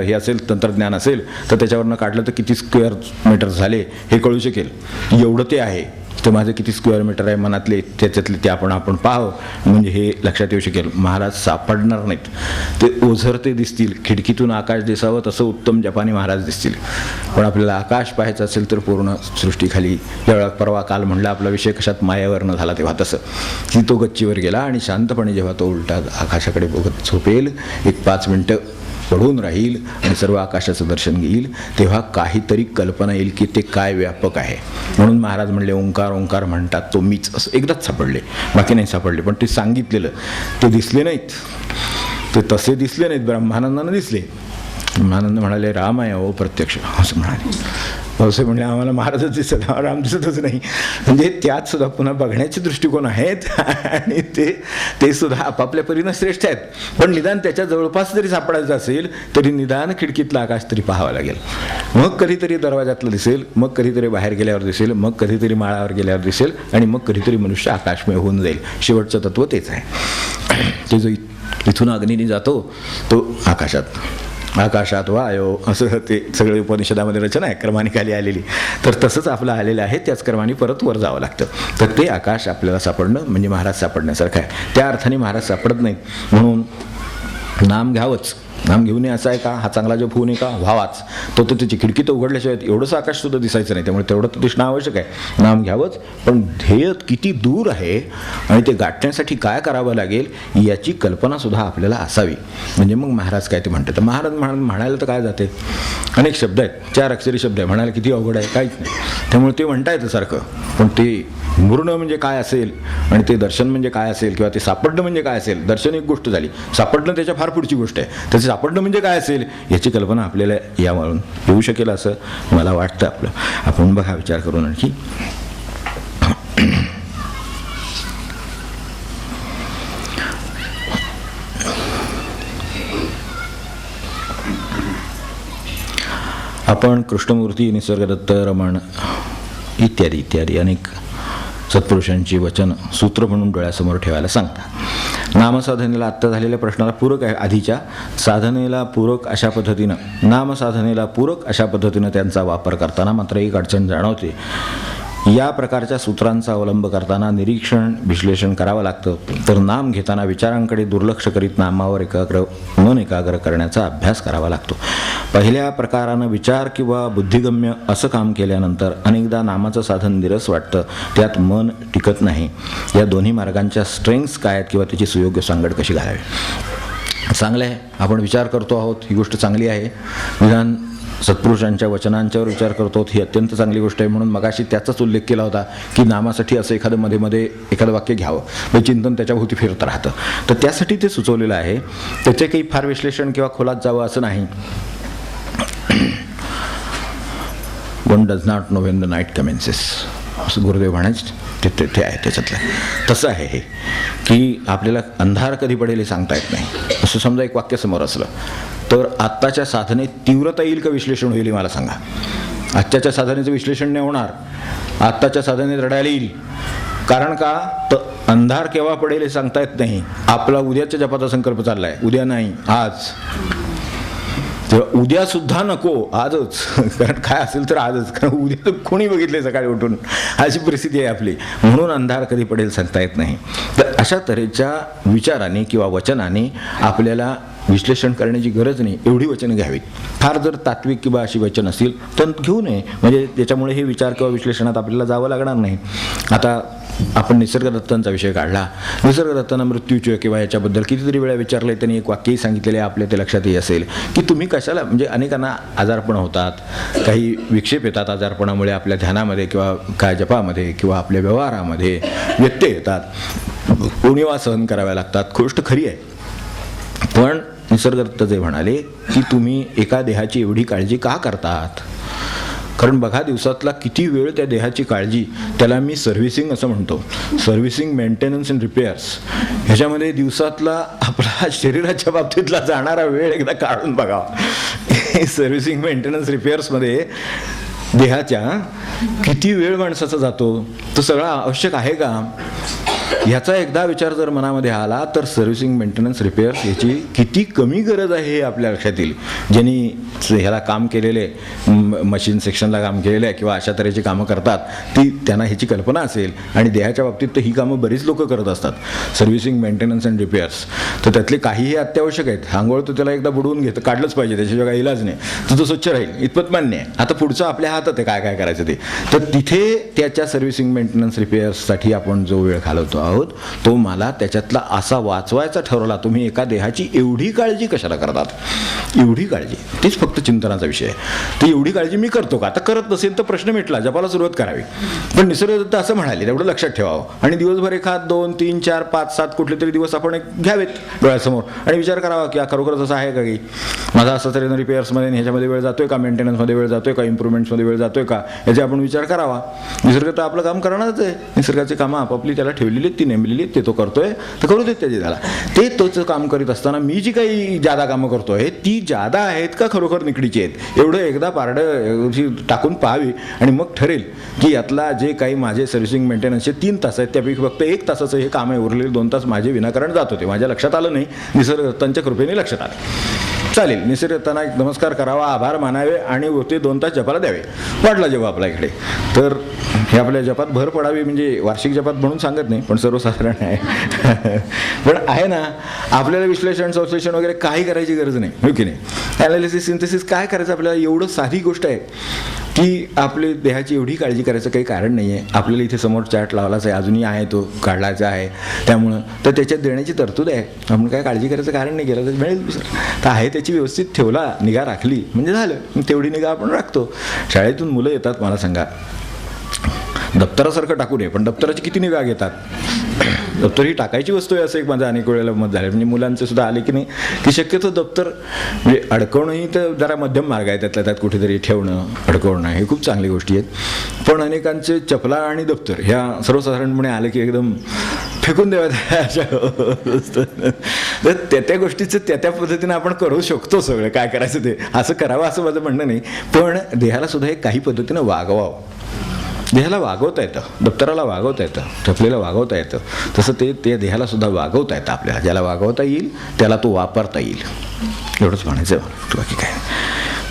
हे असेल, तंत्रज्ञान असेल, तर त्याच्यावरनं काढलं तर किती स्क्वेअर मीटर झाले हे कळू शकेल. एवढं ते आहे. तर माझं किती स्क्वेअर मीटर आहे मनातले, त्याच्यातले ते आपण पाहावं, म्हणजे हे लक्षात येऊ शकेल. महाराज सापडणार नाहीत. ते ओझरते दिसतील. खिडकीतून आकाश दिसावं तसं उत्तम जपानी महाराज दिसतील. पण आपल्याला आकाश पाहायचं असेल तर पूर्ण सृष्टीखाली, ज्यावेळा परवा काल म्हणला आपला विषय कशात मायावरनं झाला, तेव्हा तसं की तो गच्चीवर गेला आणि शांतपणे जेव्हा तो उलटा आकाशाकडे बघत झोपेल, 1-5 मिनटं पडून राहील आणि सर्व आकाशाचं दर्शन घेईल, तेव्हा काहीतरी कल्पना येईल की ते काय व्यापक आहे. म्हणून महाराज म्हणले ओंकार ओंकार म्हणतात तो मीच. असं एकदाच सापडले, बाकी नाही सापडले. पण ते सांगितलेलं ते दिसले नाहीत. ते तसे दिसले नाहीत. ब्रह्मानंदानं दिसले. ब्रह्मानंद म्हणाले राम आहे ओ प्रत्यक्ष, असं म्हणाले. असं म्हणले आम्हाला महाराजच दिसत, राम दिसतच नाही. म्हणजे त्यात सुद्धा पुन्हा बघण्याचे दृष्टिकोन आहेत आणि ते सुद्धा आपापल्या परीनं श्रेष्ठ आहेत. पण निदान त्याच्या जवळपास जरी सापडायचं असेल तरी निदान खिडकीतला आकाश तरी पाहावं लागेल. मग कधीतरी दरवाजातलं दिसेल, मग कधीतरी बाहेर गेल्यावर दिसेल, मग कधीतरी माळावर गेल्यावर दिसेल, आणि मग कधीतरी मनुष्य आकाशमय होऊन जाईल. शेवटचं तत्व तेच आहे. ते जो इथून अग्नीने जातो तो आकाशात वायो, असं ते सगळे उपनिषदामध्ये रचना आहे क्रमाने खाली आलेली. तर तसंच आपलं आलेलं आहे. त्याच क्रमाने परत वर जावं लागतं. तर ते आकाश आपल्याला सापडणं म्हणजे महाराज सापडण्यासारखं आहे. त्या अर्थाने महाराज सापडत नाहीत. म्हणून नाम घ्यावंच. नाम घेऊ नये असं आहे का? हा चांगला जप होऊ नये का? व्हावाच. तो त्याची खिडकी तर उघडल्याशिवाय एवढंच आकाशसुद्धा दिसायचं नाही. त्यामुळे तेवढं तर दिसणं आवश्यक आहे. नाम घ्यावंच. पण ध्येय किती दूर आहे आणि ते गाठण्यासाठी काय करावं लागेल याची कल्पनासुद्धा आपल्याला असावी. म्हणजे मग महाराज काय ते म्हणतात. तर महाराज म्हणायला तर काय जाते, अनेक शब्द आहेत, 4 अक्षरी शब्द आहे. म्हणायला किती अवघड आहे, काहीच नाही. त्यामुळे ते म्हणता येतं सारखं. पण ते मूर्ण म्हणजे काय असेल आणि ते दर्शन म्हणजे काय असेल किंवा ते सापडणं म्हणजे काय असेल. दर्शन एक गोष्ट झाली, सापडणं त्याच्या फार पुढची गोष्ट आहे. त्याचं सापडणं म्हणजे काय असेल याची कल्पना आपल्याला यावरून येऊ शकेल असं मला वाटतं. आपण बघा विचार करून आणखी. आपण कृष्णमूर्ती, निसर्गदत्त, रमण इत्यादी अनेक सत्पुरुषांची वचन सूत्र म्हणून डोळ्यासमोर ठेवायला सांगतात. नामसाधनेला आत्ता झालेल्या प्रश्नाला पूरक आहे. आधीच्या साधनेला पूरक अशा पद्धतीनं त्यांचा वापर करताना मात्र एक अडचण जाणवते. या प्रकारच्या सूत्रांचा अवलंब करताना निरीक्षण विश्लेषण करावं लागतं. तर नाम घेताना विचारांकडे दुर्लक्ष करीत नामावर मन एकाग्र करण्याचा अभ्यास करावा लागतो. पहिल्या प्रकारानं विचार किंवा बुद्धिगम्य असं काम केल्यानंतर अनेकदा नामाचं साधन निरस वाटतं, त्यात मन टिकत नाही. या दोन्ही मार्गांच्या स्ट्रेंग्स काय आहेत किंवा त्याची सुयोग्य सांगड कशी घालावी. चांगलं आहे, आपण विचार करतो आहोत, ही गोष्ट चांगली आहे. निदान सत्पुरुषांच्या वचनांच्यावर विचार करतो, ही अत्यंत चांगली गोष्ट आहे. म्हणून मगाशी त्याचाच उल्लेख केला होता की नामासाठी असं एखादं मध्ये एखादं वाक्य घ्यावं, म्हणजे चिंतन त्याच्याभोवती फिरत राहतं. तर त्यासाठी ते सुचवलेलं आहे. त्याचे काही फार विश्लेषण किंवा खोलात जावं असं नाही. One does not know when the night commences, असं गुरुदेव म्हणायचं ते आहे त्याच्यातलं. तसं आहे हे की आपल्याला अंधार कधी पडेल हे सांगता येत नाही. असं समजा एक वाक्य समोर असलं तर आत्ताच्या साधनेत तीव्रता येईल का विश्लेषण होईल मला सांगा. आजच्याच्या साधनेचं विश्लेषण नाही होणार. आत्ताच्या साधनेत रडायला येईल. कारण का तर अंधार केव्हा पडेल हे सांगता येत नाही. आपला उद्याच्या जपाचा संकल्प चालला आहे, उद्या नाही आज. तेव्हा उद्या सुद्धा नको, आजच. कारण काय असेल तर आजच. कारण उद्या तर कोणी बघितले सकाळी उठून, अशी परिस्थिती आहे आपली. म्हणून अंधार कधी पडेल सांगता येत नाही. तर अशा तऱ्हेच्या विचाराने किंवा वचनाने आपल्याला विश्लेषण करण्याची गरज नाही एवढी वचनं घ्यावीत. फार जर तात्विक किंवा अशी वचन असतील तर घेऊ नये, म्हणजे त्याच्यामुळे हे विचार किंवा विश्लेषणात आपल्याला जावं लागणार नाही. आता आपण निसर्गदत्तांचा विषय काढला. निसर्गदत्तांना मृत्यूचे किंवा याच्याबद्दल कितीतरी वेळा विचारले, त्यांनी एक वाक्यही सांगितलेले आपल्या ते लक्षातही असेल की तुम्ही कशाला, म्हणजे अनेकांना आजारपण होतात, काही विक्षेप येतात आजारपणामुळे आपल्या ध्यानामध्ये किंवा काय जपामध्ये किंवा आपल्या व्यवहारामध्ये व्यत्यय येतात, उणिवा सहन कराव्या लागतात. गोष्ट खरी आहे. पण निसर्गदत्त जे म्हणाले की तुम्ही एका देहाची एवढी काळजी का करतात, कारण बघा दिवसातला किती वेळ त्या देहाची काळजी, त्याला मी सर्व्हिसिंग असं म्हणतो, सर्व्हिसिंग, मेंटेनन्स अँड रिपेअर्स, ह्याच्यामध्ये दिवसातला आपला शरीराच्या बाबतीतला जाणारा वेळ एकदा काढून बघावा. सर्व्हिसिंग, मेंटेनन्स, रिपेअर्समध्ये देहाच्या किती वेळ माणसाचा जातो, तो सगळा आवश्यक आहे का, ह्याचा एकदा विचार जर मनामध्ये आला तर सर्व्हिसिंग, मेंटेनन्स, रिपेअर्स याची किती कमी गरज आहे हे आपल्या लक्षात येईल. ज्यांनी ह्याला काम केलेले, मशीन सेक्शनला काम केलेलं आहे किंवा अशा तऱ्हेची कामं करतात, त्यांना ह्याची कल्पना असेल. आणि देहाच्या बाबतीत तर ही कामं बरीच लोक करत असतात, सर्व्हिसिंग, मेंटेनन्स अँड रिपेअर्स. तर त्यातले काहीही अत्यावश्यक आहेत. आंघोळ तर त्याला एकदा बुडवून घेतं, काढलंच पाहिजे, त्याच्याशिवाय काही इलाज नाही, तर तो स्वच्छ राहील इतपत मान्य आहे. आता पुढचं आपल्या हातात आहे काय काय करायचं ते. तर तिथे त्याच्या सर्व्हिसिंग, मेंटेनन्स, रिपेअर्ससाठी आपण जो वेळ घालवतो आहोत तो मला त्याच्यातला असा वाचवायचा ठरवला. तुम्ही एका देहाची एवढी काळजी कशाला करतात, एवढी काळजी, तीच फक्त चिंतनाचा विषय आहे. तर एवढी काळजी मी करतो का, आता करत नसेल तर प्रश्न मिटला, जपाला सुरुवात करावी. पण निसर्गदत्त असं म्हणाले, तेवढं लक्षात ठेवावं. आणि दिवसभर एखाद 2, 3, 4, 5, 7 कुठले तरी दिवस आपण घ्यावेत डोळ्यासमोर आणि विचार करावा की खरोखरच असं आहे का, की माझा असं तरी रिपेअर्समध्ये ह्याच्यामध्ये वेळ जातोय का, मेंटेनन्समध्ये वेळ जातोय का, इम्प्रूव्हमेंट्समध्ये वेळ जातोय का, याचा आपण विचार करावा. निसर्गदत्त आपलं काम करणारच आहे, निसर्गाची कामं आपापली त्याला ठेवलेली, ती नेमलेली, ते तो करतोय, तर करू देत त्याची. झाला ते तोच काम करीत असताना मी जी काही जादा कामं करतोय ती जादा आहेत का खरोखर निकडीची आहेत, एवढं एकदा पारडं टाकून पाहावी. आणि मग ठरेल की यातला जे काही माझे सर्व्हिसिंग, मेंटेनन्सचे 3 तास आहेत त्यापैकी फक्त 1 तासाचं हे काम आहे, उरलेले 2 तास माझे विनाकारण जात होते. माझ्या लक्षात आलं नाही, निसर्गदत्तांच्या कृपेने लक्षात आलं. चालेल, निसर्गदत्तांना एक नमस्कार करावा, आभार मानावे आणि ते 2 तास जपाला द्यावे. वाटला जेव्हा आपल्या इकडे, तर हे आपल्या जपात भर पडावी, म्हणजे वार्षिक जपात म्हणून सांगत नाही पण सर्वसाधारण आहे. पण आहे ना, आपल्याला विश्लेषण, संश्लेषण वगैरे काही करायची गरज नाही, हो की नाही. ॲनालिसिस, सिंथेसिस काय करायचं आपल्याला, एवढं साधी गोष्ट आहे की आपली देहाची एवढी काळजी करायचं काही कारण नाही आहे. आपल्याला इथे समोर चार्ट लावलाच आहे, अजूनही आहे, तो काढलायचा आहे, त्यामुळं तर त्याच्यात देण्याची तरतूद आहे. आपण काय काळजी करायचं कारण नाही, केलं तर मिळेल दुसरं. तर आहे त्याची व्यवस्थित ठेवला, निगा राखली म्हणजे झालं. तेवढी निगा आपण राखतो. शाळेतून मुलं येतात, मला सांगा, दप्तरासारखं टाकू नये पण दप्तराची किती निगा घेतात. दप्तर ही टाकायची वस्तू आहे असं एक माझं अनेक वेळेला मत झालं. म्हणजे मुलांचं सुद्धा आले की नाही की शक्यतो दप्तर म्हणजे अडकवणंही तर जरा मध्यम मार्ग आहे, त्यातल्या त्यात कुठेतरी ठेवणं, अडकवणं हे खूप चांगली गोष्टी आहेत. पण अनेकांचे चपला आणि दप्तर ह्या सर्वसाधारणपणे आले की एकदम फेकून द्याव्यात. तर त्या गोष्टीचं त्या पद्धतीनं आपण करू शकतो सगळं, काय करायचं ते असं करावं असं माझं म्हणणं नाही. पण देहाला सुद्धा हे काही पद्धतीनं वागवावं. देहाला वागवता येतं, दप्तराला वागवता येतं, चपलेला वागवता येतं, तसं ते देहाला सुद्धा वागवता येतं. आपल्याला ज्याला वागवता येईल त्याला तो वापरता येईल, एवढंच म्हणायचं आहे. बाकी काय.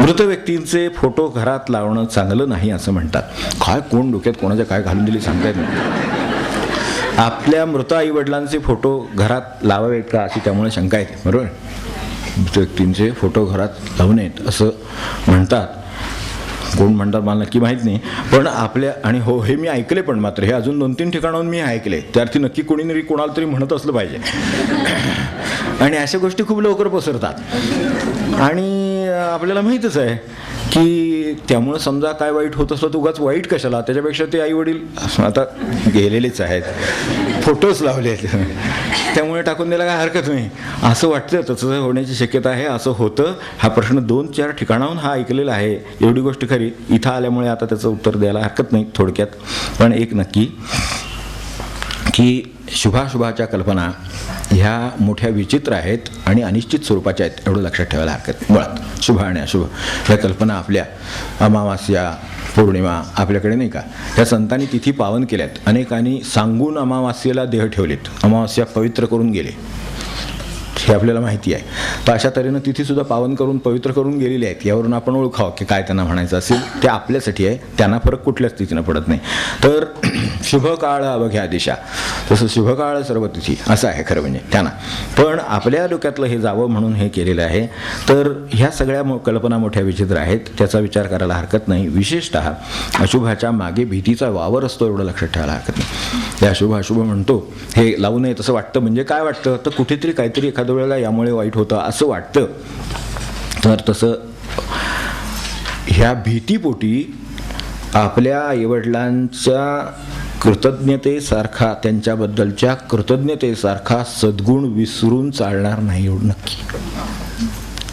मृत व्यक्तींचे फोटो घरात लावणं चांगलं नाही असं म्हणतात. काय कोण डोक्यात कोणाच्या काय घालून दिली सांगता येत नाही. आपल्या मृत आईवडिलांचे फोटो घरात लावावेत का अशी त्यामुळे शंका येते, बरोबर. मृत व्यक्तींचे फोटो घरात लावू नयेत असं म्हणतात. कोण म्हणतात मला नक्की माहीत नाही, पण आपल्या आणि हो हे मी ऐकले, पण मात्र हे अजून 2-3 ठिकाणाहून मी ऐकले. त्यार्थी नक्की कोणीतरी कोणाला तरी म्हणत असलं पाहिजे. आणि अशा गोष्टी खूप लवकर पसरतात आणि आपल्याला माहीतच आहे की त्यामुळं समजा काय वाईट होत असलं तर उगाच वाईट कशाला, त्याच्यापेक्षा ते आई वडील आता गेलेलेच आहेत, फोटोच लावले आहेत, त्यामुळे टाकून द्यायला काय हरकत नाही असं वाटतं. तसं होण्याची शक्यता आहे, असं होतं. हा प्रश्न 2-4 ठिकाणाहून हा ऐकलेला आहे. एवढी गोष्ट खरी, इथं आल्यामुळे आता त्याचं उत्तर द्यायला हरकत नाही थोडक्यात. पण एक नक्की की शुभाशुभाच्या कल्पना ह्या मोठ्या विचित्र आहेत आणि अनिश्चित स्वरूपाच्या आहेत, एवढं लक्षात ठेवायला हरकत. मुळात शुभ आणि अशुभ ह्या कल्पना आपल्या अमावास्या, पौर्णिमा आपल्याकडे नाही का, ह्या संतांनी तिथी पावन केल्यात. अनेकांनी सांगून अमावास्येला देह ठेवलेत, अमावास्या पवित्र करून गेले. हे आपल्याला माहिती आहे. तर अशा तऱ्हेनं तिथेसुद्धा पावन करून पवित्र करून गेलेले आहेत. यावरून आपण ओळखावं की काय त्यांना म्हणायचं असेल ते आपल्यासाठी आहे, त्यांना फरक कुठल्याच स्थितीनं पडत नाही. तर शुभ काळ अवघ्या दिशा, तसं शुभ काळ सर्व तिथी असं आहे खरं म्हणजे त्यांना. पण आपल्या डोक्यातलं हे जावं म्हणून हे केलेलं आहे. तर ह्या सगळ्या कल्पना मोठ्या विचित्र आहेत, त्याचा विचार करायला हरकत नाही. विशेषतः अशुभाच्या मागे भीतीचा वावर असतो एवढं लक्षात ठेवायला हरकत नाही. हे अशुभ अशुभ म्हणतो हे लावू नये तसं वाटतं. म्हणजे काय वाटतं तर कुठेतरी काहीतरी एखाद्या वेळेला यामुळे वाईट होतं असं वाटतं. तर तसं ह्या भीतीपोटी आपल्या आईवडिलांच्या कृतज्ञतेसारखा, त्यांच्याबद्दलच्या कृतज्ञतेसारखा सद्गुण विसरून चालणार नाही एवढं नक्की.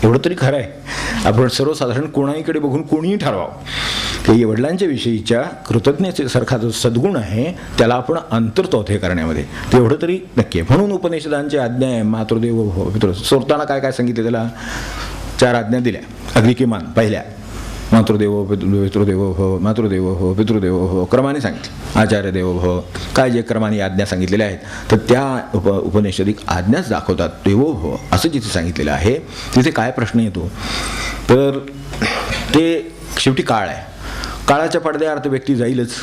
एवढं तरी खरं आहे. आपण सर्वसाधारण कोणाहीकडे बघून कोणीही ठरवावं की वडिलांच्या विषयीच्या कृतज्ञतेसारखा जो सद्गुण आहे त्याला आपण अंतरतो हे करण्यामध्ये, ते एवढं तरी नक्की आहे. म्हणून उपनिषदांची आज्ञा आहे मातृदेवो भव पितृ. सोडताना काय काय सांगितले त्याला? 4 आज्ञा दिल्या अगदी किमान. पहिल्या मातृदेवो पितृदेवो भव, मातृदेवो भव, पितृदेवो भव क्रमाने सांगितले. आचार्य देवो भव, काय जे क्रमाने आज्ञा सांगितलेल्या आहेत तर त्या उपनिषदिक आज्ञाच दाखवतात. देवो भव असं जिथे सांगितलेलं आहे तिथे काय प्रश्न येतो तर ते शेवटी काळ आहे. काळाच्या पडद्याआड व्यक्ती जाईलच.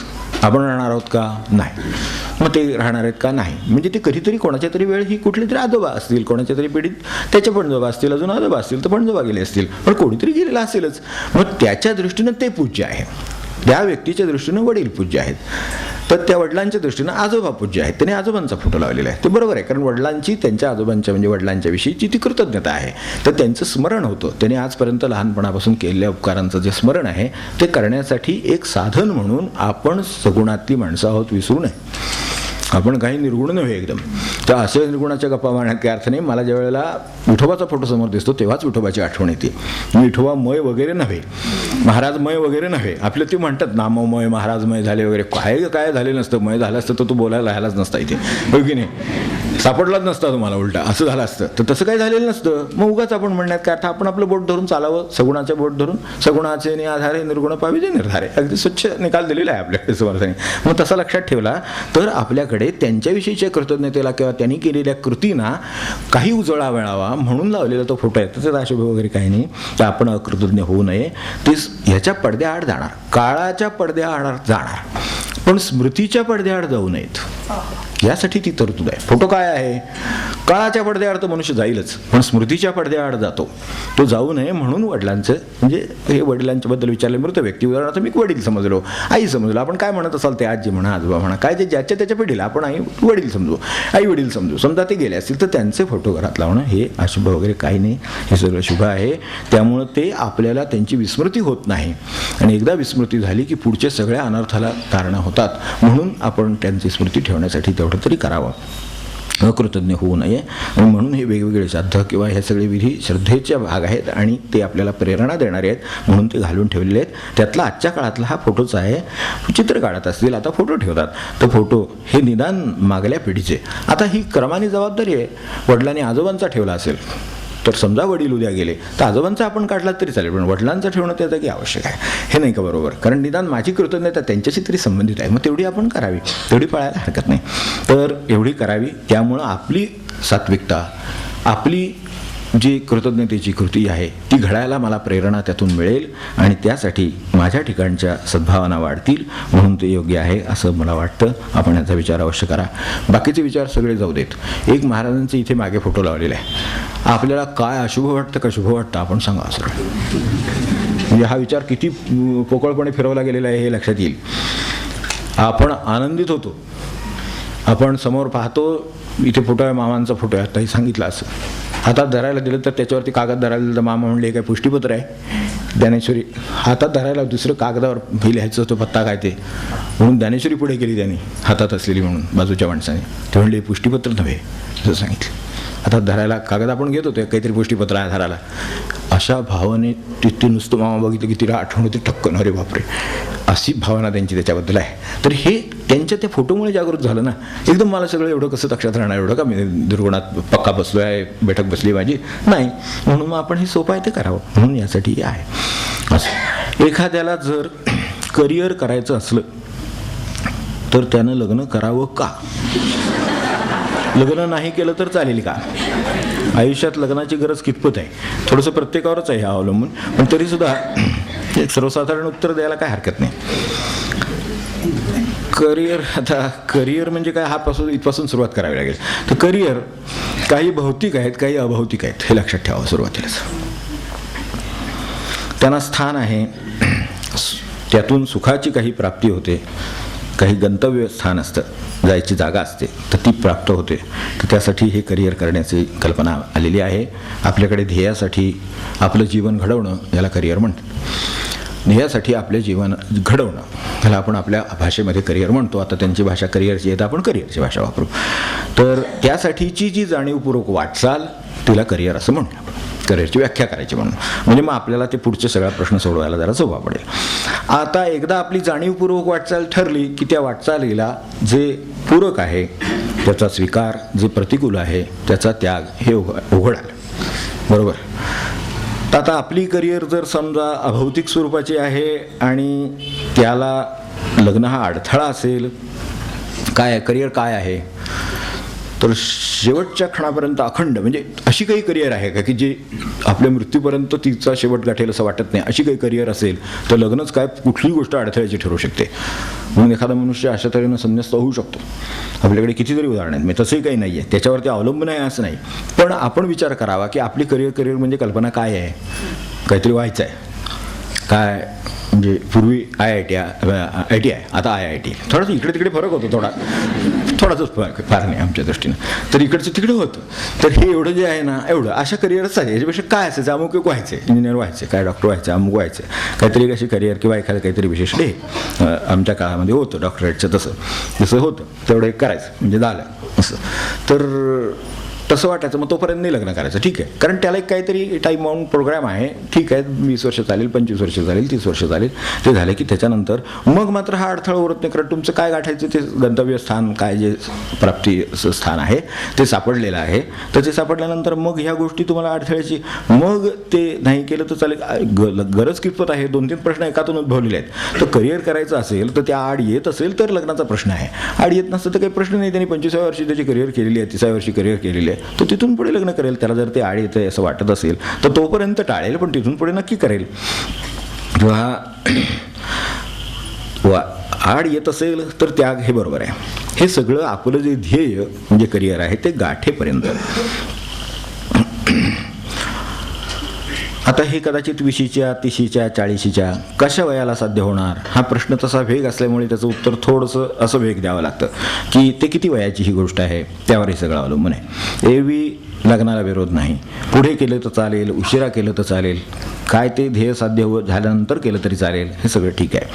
आपण राहणार आहोत का? नाही. मग ते राहणार आहेत का? नाही. म्हणजे ते कधीतरी कोणाच्या तरी वेळ ही कुठले तरी आजोबा असतील, कोणाच्या तरी पिढीत त्याच्या पणजोबा असतील, अजून आजोबा असतील तर पणजोबा गेले असतील, पण कोणीतरी गेलेला असेलच. मग त्याच्या दृष्टीनं ते पूज्य आहे, त्या व्यक्तीच्या दृष्टीनं वडील पूज्य आहेत, तर त्या वडिलांच्या दृष्टीनं आजोबा पूज्य आहेत. त्याने आजोबांचा फोटो लावलेला आहे. ते बरोबर आहे, कारण वडिलांची त्यांच्या आजोबांच्या म्हणजे वडिलांच्या विषयीची ती कृतज्ञता आहे. तर त्यांचं स्मरण होतं. त्याने आजपर्यंत लहानपणापासून केलेल्या उपकारांचं जे स्मरण आहे ते करण्यासाठी एक साधन म्हणून आपण सगुणातली माणसं आहोत, विसरू नये. आपण काही निर्गुण नव्हे एकदम. तर असे निर्गुणाच्या गप्पा मारण्यात काही अर्थ नाही. मला ज्या वेळेला विठोबाचा फोटो समोर दिसतो तेव्हाच विठोबाची आठवण येते. विठोबा मय वगैरे नव्हे, महाराज मय वगैरे नव्हे. आपलं ते म्हणतात नाममय महाराज मय झाले वगैरे, काय झाले नसतं. मय झालं असतं तर तू बोलायला राहायलाच नसता इथे, हो की नाही? सापडलाच नसता तुम्हाला, उलटा असं झालं असतं. तर तसं काही झालेलं नसतं. मग उगाच आपण म्हणण्यात काय अर्थ? आपण आपलं बोट धरून चालावं, सगुणाच्या बोट धरून. सगुणाचे आधारे निर्गुण पाविजे निर्धारे, अगदी स्वच्छ निकाल दिलेला आहे आपल्याकडे समर्थाने. मग तसा लक्षात ठेवला तर आपल्याकडे त्यांच्याविषयीच्या कृतज्ञतेला किंवा त्यांनी केलेल्या कृतींना काही उजळा मिळावा म्हणून लावलेला तो फोटो आहे. तसंच अशुभ वगैरे काही नाही. तर आपण अकृतज्ञ होऊ नये. ते ह्याच्या पडद्याआड जाणार, काळाच्या पडद्याआड जाणार, पण स्मृतीच्या पडद्याआड जाऊ नयेत. यासाठी ती तरतूद आहे. फोटो काय आहे? काळाच्या पडद्याआड तर मनुष्य जाईलच, पण स्मृतीच्या पडद्याआड जातो. तो जाऊ नये म्हणून वडिलांचं, म्हणजे हे वडिलांच्या बद्दल विचारले मृत व्यक्ती, उदाहरणार्थ मी वडील समजलो, आई समजलो. आपण काय म्हणत असाल ते आजी म्हणा, आजोबा म्हणा, काय जे ज्याच्या त्याच्या पिढीला आपण आई वडील समजू, आई वडील समजू. समजा ते गेले असतील तर त्यांचे फोटो घरात लावणं हे अशुभ वगैरे काही नाही. हे सगळं शुभ आहे. त्यामुळं ते आपल्याला त्यांची विस्मृती होत नाही. आणि एकदा विस्मृती झाली की पुढच्या सगळ्या अनर्थाला कारणं होतात. म्हणून आपण त्यांची स्मृती ठेवण्यासाठी तेवढं तरी करावं, अकृतज्ञ होऊ नये. आणि म्हणून हे वेगवेगळे श्राद्ध किंवा हे सगळे विधी श्रद्धेच्या भाग आहेत आणि ते आपल्याला प्रेरणा देणारे आहेत म्हणून ते घालून ठेवलेले आहेत. त्यातला आजच्या काळातला हा फोटोच आहे. चित्र काढत असतील आता फोटो ठेवतात, तर फोटो हे निदान मागल्या पिढीचे. आता ही क्रमाने जबाबदारी आहे. वडिलांनी आजोबांचा ठेवला असेल तर समजा वडील उद्या गेले तर आजोबांचा आपण काढला तरी चालेल, पण वडिलांचं ठेवणं त्या जागी आवश्यक आहे. हे नाही का बरोबर? कारण निदान माझी कृतज्ञता त्यांच्याशी तरी संबंधित आहे, मग तेवढी आपण करावी, तेवढी पाळायला हरकत नाही. तर एवढी करावी. त्यामुळं आपली सात्विकता, आपली जी कृतज्ञतेची कृती आहे ती घडायला मला प्रेरणा त्यातून मिळेल आणि त्यासाठी माझ्या ठिकाणच्या सद्भावना वाढतील, म्हणून ते योग्य आहे असं मला वाटतं. आपण याचा विचार अवश्य करा. बाकीचे विचार सगळे जाऊ देत. एक महाराजांचे इथे मागे फोटो लावलेला आहे. आपल्याला काय अशुभ वाटतं का शुभ वाटतं आपण सांगा सर. म्हणजे हा विचार किती पोकळपणे फिरवला गेलेला आहे हे लक्षात येईल. आपण आनंदित होतो. आपण समोर पाहतो इथे फोटो आहे, मामांचा फोटो आहे, आताही सांगितलं असं. हातात धरायला दिलं तर त्याच्यावरती कागद धरायला दिलं तर मामा म्हणले काय पुष्टीपत्र आहे. ज्ञानेश्वरी हातात धरायला दुसरं कागदावर हे लिहायचं होतं पत्ता काय ते, म्हणून ज्ञानेश्वरी पुढे केली त्यांनी हातात असलेली म्हणून बाजूच्या माणसाने. ते म्हणले पुष्टीपत्र नव्हे असं सांगितलं. हातात धरायला कागद आपण घेत होतो काहीतरी पुष्टीपत्र आहे धरायला. अशा भावाने तिथे नुसतं मामा बघितलं की तिला आठवण होती ठक्कन, अरे बापरे, अशी भावना त्यांची त्याच्याबद्दल आहे. तर हे त्यांच्या त्या फोटोमुळे जागृत झालं ना. एकदम मला सगळं एवढं कसं लक्षात राहणार, एवढं का मी दुर्गुणात पक्का बसलो आहे, बैठक बसली माझी नाही. म्हणून मग आपण हे सोपं आहे ते करावं, म्हणून यासाठी आहे. असं एखाद्याला जर करिअर करायचं असलं तर त्यानं लग्न करावं का? लग्न नाही केलं तर चालेल का? आयुष्यात लग्नाची गरज कितपत आहे थोडंसं प्रत्येकावरच आहे हे अवलंबून, पण तरीसुद्धा एक सर्वसाधारण उत्तर द्यायला काय हरकत नाही. करिअर, आता करिअर म्हणजे काय इथपासून सुरुवात करावी लागेल. तर करिअर काही भौतिक आहेत, काही अभौतिक आहेत, हे लक्षात ठेवावं सुरुवातीलाच. त्यांना स्थान आहे, त्यातून सुखाची काही प्राप्ती होते, काही गंतव्य स्थान असतं, जायची जागा असते, तर ती प्राप्त होते. तर त्यासाठी हे करिअर करण्याची कल्पना आलेली आहे. आपल्याकडे ध्येयासाठी आपलं जीवन घडवणं याला करिअर म्हणतात. ध्येयासाठी आपले जीवन घडवणं ह्याला आपण आपल्या भाषेमध्ये करिअर म्हणतो. आता त्यांची भाषा करिअरची आहे तर आपण करिअरची भाषा वापरू. तर त्यासाठीची जी जाणीवपूर्वक वाटचाल तिला करिअर असं म्हणूया आपण. करिअरची व्याख्या करायची म्हणून, म्हणजे मग आपल्याला ते पुढचे सगळा प्रश्न सोडवायला जरा सोपा पडेल. आता एकदा आपली जाणीवपूर्वक वाटचाल ठरली की त्या वाटचालीला जे पूरक आहे त्याचा स्वीकार, जे प्रतिकूल आहे त्याचा त्याग, हे उघड आलं. बरोबर. तर आता आपली करिअर जर समजा अभौतिक स्वरूपाची आहे आणि त्याला लग्न हा अडथळा असेल, काय आहे करिअर, काय आहे तर शेवटच्या क्षणापर्यंत अखंड, म्हणजे अशी काही करिअर आहे का की जे आपल्या मृत्यूपर्यंत तिचा शेवट गाठेल असं वाटत नाही, अशी काही करिअर असेल तर लग्नच काय कुठलीही गोष्ट अडथळ्याची ठरू शकते. म्हणून एखादा मनुष्य अशा तऱ्हेनं संन्यस्त होऊ शकतो. आपल्याकडे कितीतरी उदाहरणं आहेत, म्हणजे तसंही काही नाही आहे, त्याच्यावरती अवलंबून आहे असं नाही. पण आपण विचार करावा की आपली करिअर म्हणजे कल्पना काय आहे. काहीतरी व्हायचं आहे काय, म्हणजे पूर्वी IIT आहे, आता IIT. थोडंसं इकडे तिकडे फरक होतो, थोडाच फार नाही आमच्या दृष्टीनं. तर इकडचं तिकडे होतं. तर हे एवढं जे आहे ना, एवढं अशा करिअरच आहे. याच्यापेक्षा काय असायचं, अमुक एक व्हायचे, इंजिनियर व्हायचे, काय डॉक्टर व्हायचे, अमुक व्हायचे, काहीतरी अशी करिअर किंवा एखादं काहीतरी विशेष डे आमच्या काळामध्ये होतं डॉक्टरेटचं. तसं होतं, तेवढं एक करायचं म्हणजे झालं असं. तर तसं वाटायचं, मग तोपर्यंत नाही लग्न करायचं, ठीक आहे, कारण त्याला एक काहीतरी टाईम बाउंड प्रोग्राम आहे, ठीक आहे, 20 वर्ष चालेल, 25 वर्ष चालेल, 30 वर्ष चालेल. ते झाले की त्याच्यानंतर मग मात्र हा अडथळा उरत नाही, कारण तुमचं काय गाठायचं ते गंतव्य स्थान, काय जे प्राप्ती स्थान आहे ते सापडलेलं आहे. तर ते सापडल्यानंतर मग ह्या गोष्टी तुम्हाला अडथळ्याची, मग ते नाही केलं तर चालेल. गरज कितपत आहे, 2-3 प्रश्न एकातून उद्भवलेले आहेत. तर करिअर करायचं असेल तर त्या आड येत असेल तर लग्नाचा प्रश्न आहे, आड येत नसतं तर काही प्रश्न नाही. त्यांनी 25व्या वर्षी त्याची करिअर केलेली आहे, 30व्या वर्षी करिअर केलेली आहे, तो तिथून पुढे लग्न करेल. त्याला जर ते आड येतं असं वाटत असेल तर तोपर्यंत टाळेल, पण तिथून पुढे नक्की करेल. किंवा आड येत असेल तर त्याग, हे बरोबर आहे. हे सगळं आपलं जे ध्येय म्हणजे करिअर आहे ते गाठेपर्यंत. आता हे कदाचित 20च्या 30च्या 40च्या कशा वयाला साध्य होणार, हा प्रश्न तसा वेग असल्यामुळे त्याचं उत्तर थोडंसं असं वेग द्यावं लागतं की ते किती वयाची ही गोष्ट आहे त्यावर हे सगळं अवलंबून आहे. एरवी लग्नाला विरोध नाही, पुढे केलं तर चालेल, उशिरा केलं तर चालेल, काय ते ध्येय साध्य झाल्यानंतर केलं तरी चालेल, हे सगळं ठीक आहे.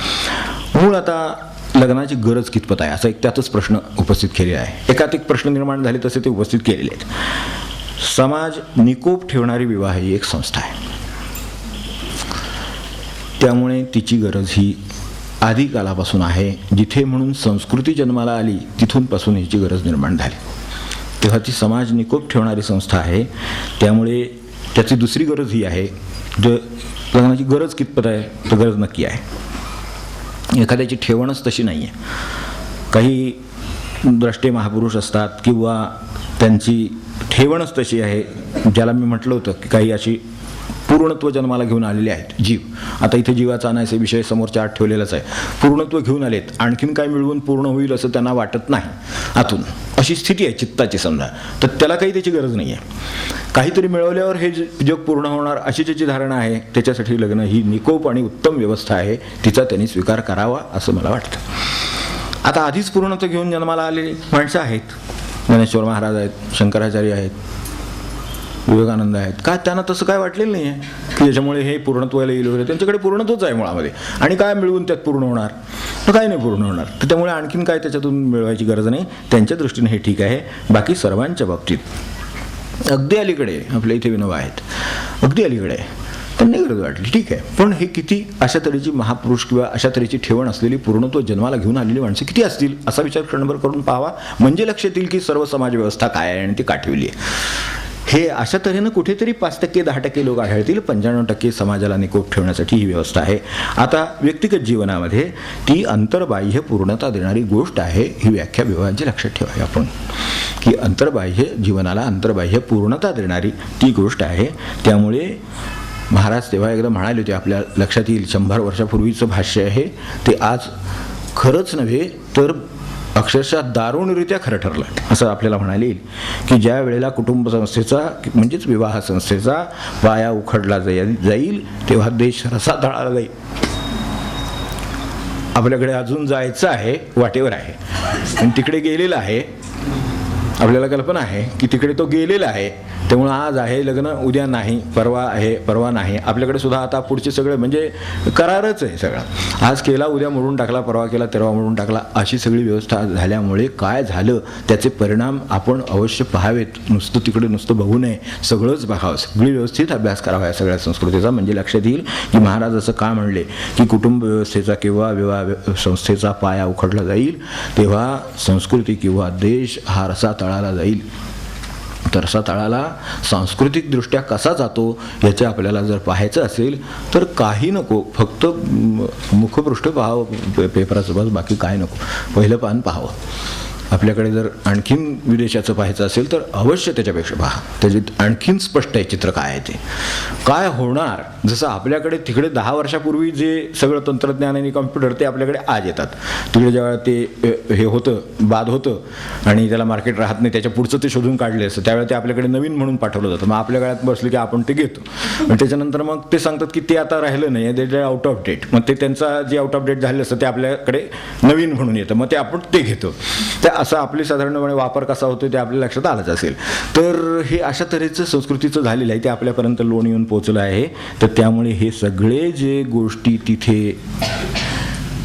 मूळ आता लग्नाची गरज कितपत आहे असा एक त्यातच प्रश्न उपस्थित केलेला आहे. एकाधिक प्रश्न निर्माण झाले तसे ते उपस्थित केलेले आहेत. समाज निकोप ठेवणारी विवाह ही एक संस्था आहे, त्यामुळे तिची गरज ही आधी कालापासून आहे. जिथे म्हणून संस्कृती जन्माला आली तिथूनपासून हिची गरज निर्माण झाली. तेव्हा ती समाज निकोप ठेवणारी संस्था आहे. त्यामुळे त्याची दुसरी गरज ही आहे, लग्नाची गरज कितपत आहे तर गरज नक्की आहे. एखाद्याची ठेवणच तशी नाही आहे. काही द्रष्टे महापुरुष असतात किंवा त्यांची ठेवणच तशी आहे, ज्याला मी म्हटलं होतं की काही अशी पूर्णत्व जन्माला घेऊन आलेले आहेत जीव. आता इथे जीवाचा अनायसे विषय समोरच्या आत ठेवलेलाच आहे. पूर्णत्व घेऊन आलेत, आणखीन काय मिळवून पूर्ण होईल असं त्यांना वाटत नाही आतून, अशी स्थिती आहे चित्ताची समजा. तर त्याला काही त्याची गरज नाही आहे. काहीतरी मिळवल्यावर हे जग पूर्ण होणार अशी ज्याची धारणा आहे त्याच्यासाठी लग्न ही निकोप आणि उत्तम व्यवस्था आहे, तिचा त्यांनी स्वीकार करावा असं मला वाटतं. आता आधीच पूर्णत्व घेऊन जन्माला आलेली माणसं आहेत, ज्ञानेश्वर महाराज आहेत, शंकराचार्य आहेत, विवेकानंद आहेत. काय त्यांना तसं काय वाटलेलं नाही आहे की ज्याच्यामुळे हे पूर्णत्वाला येईल वगैरे. त्यांच्याकडे पूर्णत्वच आहे मुळामध्ये, आणि काय मिळवून त्यात पूर्ण होणार, तर काय नाही पूर्ण होणार. तर त्यामुळे आणखीन काय त्याच्यातून मिळवायची गरज नाही. त्यांच्या दृष्टीने हे ठीक आहे. बाकी सर्वांच्या बाबतीत अगदी अलीकडे आपल्या इथे विनोबा आहेत, अगदी अलीकडे त्यांनी गरज वाटली, ठीक आहे. पण हे किती अशा तऱ्हेची महापुरुष किंवा अशा तऱ्हेची ठेवण असलेली पूर्णत्व जन्माला घेऊन आलेली माणसं किती असतील असा विचार क्षणभर करून पाहावा, म्हणजे लक्षात येईल की सर्व समाज व्यवस्था काय आहे आणि ती का ठेवली आहे. हे अशा तऱ्हेनं कुठेतरी 5% 10% लोक आढळतील, 95% समाजाला निकोप ठेवण्यासाठी ही व्यवस्था आहे. आता व्यक्तिगत जीवनामध्ये ती अंतर्बाह्य पूर्णता देणारी गोष्ट आहे, ही व्याख्या विवाहाची लक्षात ठेवावी आपण. की अंतर्बाह्य जीवनाला अंतर्बाह्य पूर्णता देणारी ती गोष्ट आहे. त्यामुळे महाराज तेव्हा एकदा म्हणाले होते, आपल्या लक्षात येईल 100 वर्षापूर्वीचं भाष्य आहे ते आज खरंच नव्हे तर अक्षरशः दारुणरित्या खरं ठरलं असं आपल्याला म्हणायला येईल की ज्या वेळेला कुटुंब संस्थेचा म्हणजेच विवाह संस्थेचा पाया उखडला जाईल तेव्हा देश रसातळाला जाईल. आपल्याकडे अजून जायचं आहे, वाटेवर आहे आणि तिकडे गेलेलं आहे. आपल्याला कल्पना आहे की तिकडे तो गेलेला आहे. त्यामुळं आज आहे लग्न, उद्या नाही, परवा आहे, परवा नाही. आपल्याकडे सुद्धा आता पुढचे सगळे म्हणजे करारच आहे सगळं. आज केला उद्या मोडून टाकला, परवा केला तेव्हा मोडून टाकला, अशी सगळी व्यवस्था झाल्यामुळे काय झालं त्याचे परिणाम आपण अवश्य पाहावेत. नुसतं तिकडे नुसतं बघू नये, सगळंच बघावं, सगळी व्यवस्थित अभ्यास करावा या सगळ्या संस्कृतीचा. म्हणजे लक्षात येईल की महाराज असं का म्हणले की कुटुंब व्यवस्थेचा किंवा विवाह संस्थेचा पाया उखडला जाईल तेव्हा संस्कृती किंवा देश हा रसातळाला जाईल. तर रसातळाला सांस्कृतिकदृष्ट्या कसा जातो याचे आपल्याला जर पाहायचं असेल तर काही नको, फक्त मुखपृष्ठ पाहावं पेपराचं, बस बाकी काय नको. पहिलं पान पाहावं. आपल्याकडे जर आणखीन विदेशाचं पाहायचं असेल तर अवश्य त्याच्यापेक्षा पहा, त्याची आणखीन स्पष्ट आहे चित्र काय आहे ते काय होणार. जसं आपल्याकडे तिकडे 10 वर्षापूर्वी जे सगळं तंत्रज्ञान आणि कॉम्प्युटर ते आपल्याकडे आज येतात. तिकडे जेव्हा ते हे होतं, बाद होतं आणि त्याला मार्केट राहत नाही, त्याच्या पुढचं ते शोधून काढले असतं, त्यावेळेला ते आपल्याकडे नवीन म्हणून पाठवलं जातं. मग आपल्या गळ्यात बसलं की आपण ते घेतो आणि त्याच्यानंतर मग ते सांगतात की ते आता राहिलं नाही, ते आउट ऑफ डेट. मग ते त्यांचा जे आउट ऑफ डेट झालेलं असतं ते आपल्याकडे नवीन म्हणून येतं, मग ते आपण ते घेतो. असं आपली साधारणपणे वापर कसा होतो ते आपल्या लक्षात आलंच असेल. तर हे अशा तऱ्हेचं संस्कृतीचं झालेलं आहे, ते आपल्यापर्यंत लोण येऊन पोचलं आहे. तर त्यामुळे हे सगळे जे गोष्टी तिथे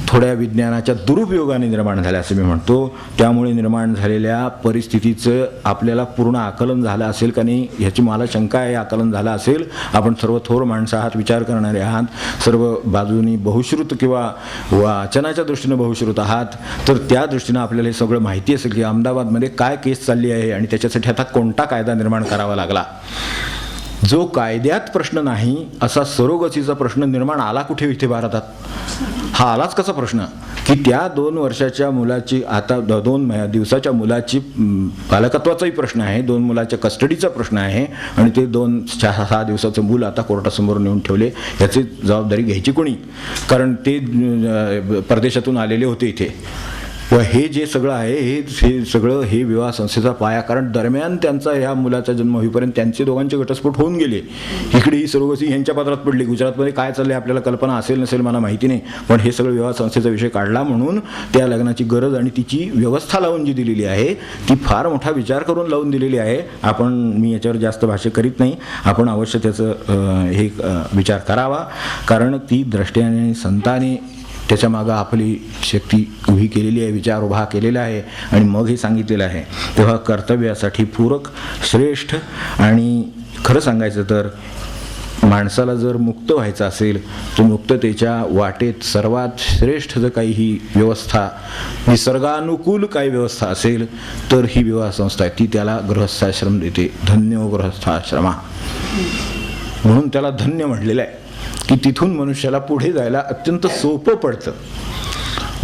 थोड्या विज्ञानाच्या दुरुपयोगाने निर्माण झाल्या असं मी म्हणतो. त्यामुळे निर्माण झालेल्या परिस्थितीचं आपल्याला पूर्ण आकलन झालं असेल का नाही ह्याची मला शंका आहे. आकलन झालं असेल, आपण सर्व थोर माणसं आहात, विचार करणारे आहात, सर्व बाजूनी बहुश्रुत किंवा वाचनाच्या दृष्टीनं बहुश्रुत आहात, तर त्या दृष्टीनं आपल्याला हे सगळं माहिती असेल की अहमदाबादमध्ये काय केस चालली आहे आणि त्याच्यासाठी आता कोणता कायदा निर्माण करावा लागला. जो कायद्यात प्रश्न नाही असा सरोगसीचा प्रश्न निर्माण आला कुठे इथे भारतात. हा आलाच कसा प्रश्न की त्या 2 वर्षाच्या मुलाची, आता 2 दिवसाच्या मुलाची पालकत्वाचाही प्रश्न आहे, 2 मुलाच्या कस्टडीचा प्रश्न आहे आणि ते 2-6 दिवसाचं मूल आता कोर्टासमोर नेऊन ठेवले. याची जबाबदारी घ्यायची कोणी, कारण ते परदेशातून आलेले होते इथे. व हे जे सगळं आहे हे सगळं हे विवाह संस्थेचा पाया, कारण दरम्यान त्यांचा ह्या मुलाचा जन्म होईपर्यंत त्यांचे दोघांचे घटस्फोट होऊन गेले. इकडे ही सरोगसी ह्यांच्या पदरात पडली. गुजरातमध्ये काय चाललंय आपल्याला कल्पना असेल नसेल मला माहिती नाही, पण हे सगळं विवाह संस्थेचा विषय काढला म्हणून त्या लग्नाची गरज आणि तिची व्यवस्था लावून जी दिलेली आहे ती फार मोठा विचार करून लावून दिलेली आहे. मी याच्यावर जास्त भाष्य करीत नाही, आपण अवश्य त्याचं हे विचार करावा, कारण ती द्रष्ट्याने आणि संताने त्याच्या मागं आपली शक्ती उभी केलेली आहे, विचार उभा केलेला आहे आणि मग हे सांगितलेलं आहे. तेव्हा कर्तव्यासाठी पूरक, श्रेष्ठ आणि खरं सांगायचं तर माणसाला जर मुक्त व्हायचं असेल तर मुक्ततेच्या वाटेत सर्वात श्रेष्ठ जर काही ही व्यवस्था, निसर्गानुकूल काही व्यवस्था असेल तर ही विवाह संस्था आहे. ती त्याला गृहस्थाश्रम देते. धन्य गृहस्थाश्रमा म्हणून त्याला धन्य म्हटलेलं आहे की तिथून मनुष्याला पुढे जायला अत्यंत सोपं पडतं.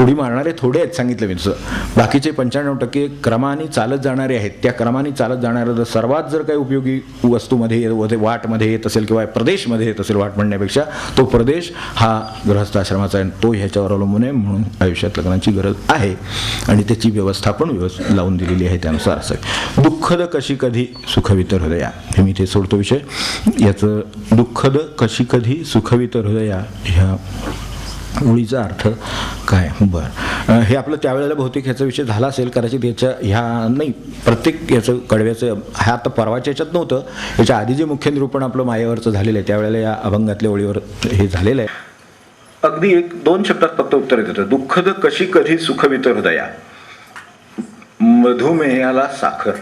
उडी मारणारे थोडे आहेत सांगितलं मी तसं, बाकीचे 95% क्रमाने चालत जाणारे आहेत. त्या क्रमाने चालत जाणाऱ्या जर सर्वात जर काही उपयोगी वस्तूमध्ये वाटमध्ये येत असेल किंवा प्रदेशमध्ये येत असेल, वाट म्हणण्यापेक्षा तो प्रदेश हा गृहस्थाश्रमाचा आहे, तो ह्याच्यावर अवलंबून आहे. म्हणून आयुष्यात लग्नाची गरज आहे आणि त्याची व्यवस्था पण लावून दिलेली आहे त्यानुसार. असं दुःखद कशी कधी सुखवितर हृदया, हे मी ते सोडतो विषय. याचं दुःखद कशी कधी सुखवितर हृदया ह्या ओळीचा अर्थ काय. बरं, हे आपलं त्यावेळेला बहुतेक ह्याचा विषय झाला असेल कदाचित. याच्या ह्या नाही, प्रत्येक याचं कडव्याचं हा आता परवाच्या याच्यात नव्हतं, याच्या आधी जे मुख्य निरूपण आपलं मायेवरचं झालेलं आहे त्यावेळेला या अभंगातल्या ओळीवर हे झालेलं आहे. अगदी 1-2 शब्दात फक्त उत्तर येतं. दुःखद कशी कधी सुखवितर हृदया, मधुमेहाला साखर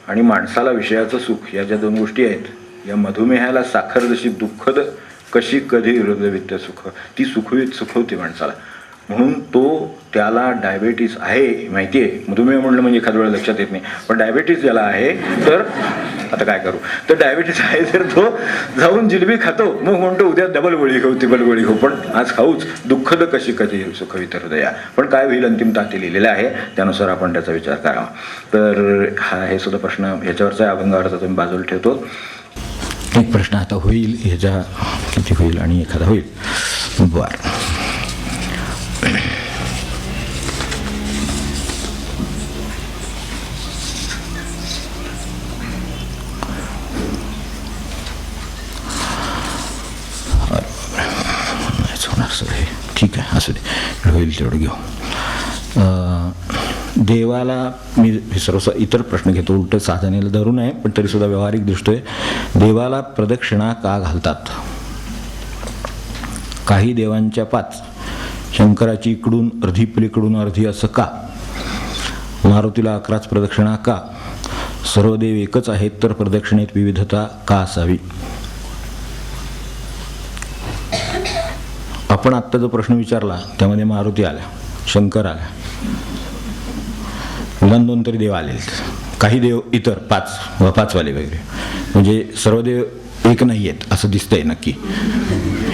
आणि माणसाला विषयाचं सुख, या ज्या 2 गोष्टी आहेत, या मधुमेहाला साखर जशी दुःखद कशी कधी हृदयवित्त सुख, ती सुखवते माणसाला. म्हणून तो त्याला डायबेटीस आहे माहिती आहे. मधुमेह म्हणलं म्हणजे एखाद्या वेळेला लक्षात येत नाही, पण डायबेटीस ज्याला आहे तर आता काय करू. तर डायबिटीस आहे तर तो जाऊन जिलेबी खातो, मग म्हणतो उद्या डबल गोळी खाऊ, टिबल गोळी खाऊ, पण आज खाऊच. दुःखद कशी कधी सुखवित हृदया. पण काय होईल अंतिमता ते लिहिलेलं आहे, त्यानुसार आपण त्याचा विचार करावा. तर हा हे सुद्धा प्रश्न ह्याच्यावरचा अभंगावरचा तुम्ही बाजूला ठेवतो. एक प्रश्न आता होईल, ह्याच्या किती होईल आणि एखादा होईल. बरं, ठीक आहे, असू दे, होईल तेवढं घेऊ. देवाला मी सर्व इतर प्रश्न घेतो, उलट साधनेला धरून आहे, पण तरीसुद्धा व्यावहारिक दृष्टी देवाला प्रदक्षिणा का घालतात? काही देवांच्या 5, शंकराची इकडून अर्धी पलीकडून अर्धी असं का? मारुतीला 11च प्रदक्षिणा का? सर्व देव एकच आहेत तर प्रदक्षिणेत विविधता का असावी? आपण आत्ता जो प्रश्न विचारला त्यामध्ये मारुती आला, शंकर आला, निदान 2 तरी देव आलेले. काही देव इतर 5 वाले वगैरे, म्हणजे सर्व देव एक नाही आहेत असं दिसतंय नक्की.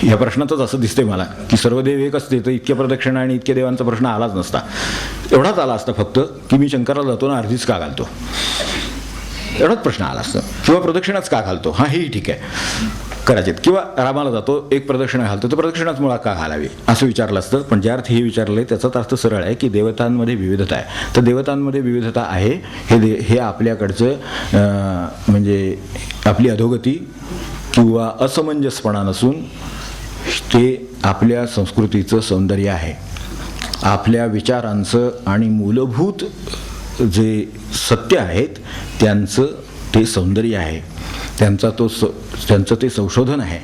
या प्रश्नातच असं दिसतंय मला की सर्व देव एक असते तर इतक्या प्रदक्षिणा आणि इतक्या देवांचा प्रश्न आलाच नसता. एवढाच आला असता फक्त की मी शंकराला जातो ना अर्धीच का घालतो, एवढाच प्रश्न आला असतं. किंवा प्रदक्षिणाच का घालतो, हा हेही ठीक आहे कदाचित. किंवा रामाला जातो एक प्रदक्षिणा घालतो तर प्रदक्षिणाच मुळात का घालावी असं विचारलं असतं. पण ज्या अर्थी हे विचारलंय त्याचाच अर्थ सरळ आहे की देवतांमध्ये विविधता आहे. तर देवतांमध्ये विविधता आहे हे आपल्याकडचं म्हणजे आपली अधोगती किंवा असमंजसपणा नसून ते आपल्या संस्कृतीचं सौंदर्य आहे. आपल्या विचारांचं आणि मूलभूत जे सत्य आहेत त्यांचं ते सौंदर्य आहे, त्यांचं ते संशोधन आहे.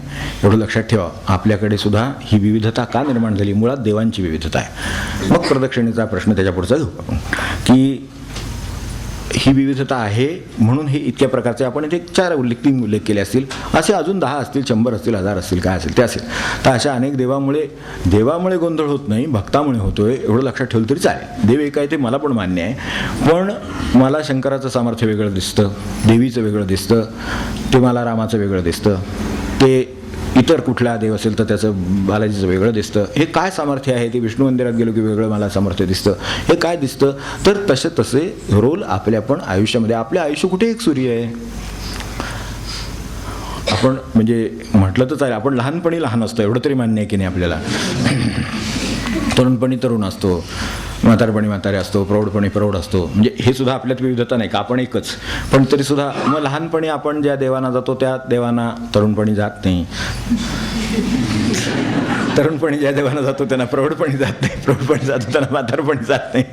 एवढं लक्षात ठेवा. आपल्याकडे सुद्धा ही विविधता का निर्माण झाली? मुळात देवांची विविधता आहे. मग प्रदक्षिणेचा प्रश्न त्याच्या पुढचा घेऊ आपण की ही विविधता आहे म्हणून हे इतक्या प्रकारचे आपण इथे 4 उल्लेख केले असतील, असे अजून 10 असतील, 100 असतील, 1000 असतील, काय असेल ते असेल. तर अशा अनेक देवामुळे गोंधळ होत नाही, भक्तामुळे होतोय एवढं लक्षात ठेवलं तरी चालेल. देव एक आहे ते मला पण मान्य आहे, पण मला शंकराचं सामर्थ्य वेगळं दिसतं, देवीचं वेगळं दिसतं, ते मला रामाचं वेगळं दिसतं, ते इतर कुठला देव असेल तर त्याचं बालाजीचं वेगळं दिसतं. हे काय सामर्थ्य आहे? ते विष्णू मंदिरात गेलो की वेगळं मला सामर्थ्य दिसतं. हे काय दिसतं? तर तसे रोल आपल्या पण आयुष्यामध्ये, आपलं आयुष्य कुठे एक सूर्य आहे. आपण म्हणजे म्हटलं तर चालेल, आपण लहानपणी लहान असतो एवढं तरी मान्य आहे की नाही आपल्याला. तरुणपणी तरुण असतो, म्हातारपणी म्हातारे असतो, प्रौढपणी प्रौढ असतो. म्हणजे हे सुद्धा आपल्यात विविधता नाही का, आपण एकच. पण तरीसुद्धा मग लहानपणी आपण ज्या देवांना जातो त्या देवांना तरुणपणी जात नाही, तरुणपणी ज्या देवांना जातो त्यांना प्रौढपणी जात नाही, प्रौढपणी जातो त्यांना म्हातारपणी जात नाही.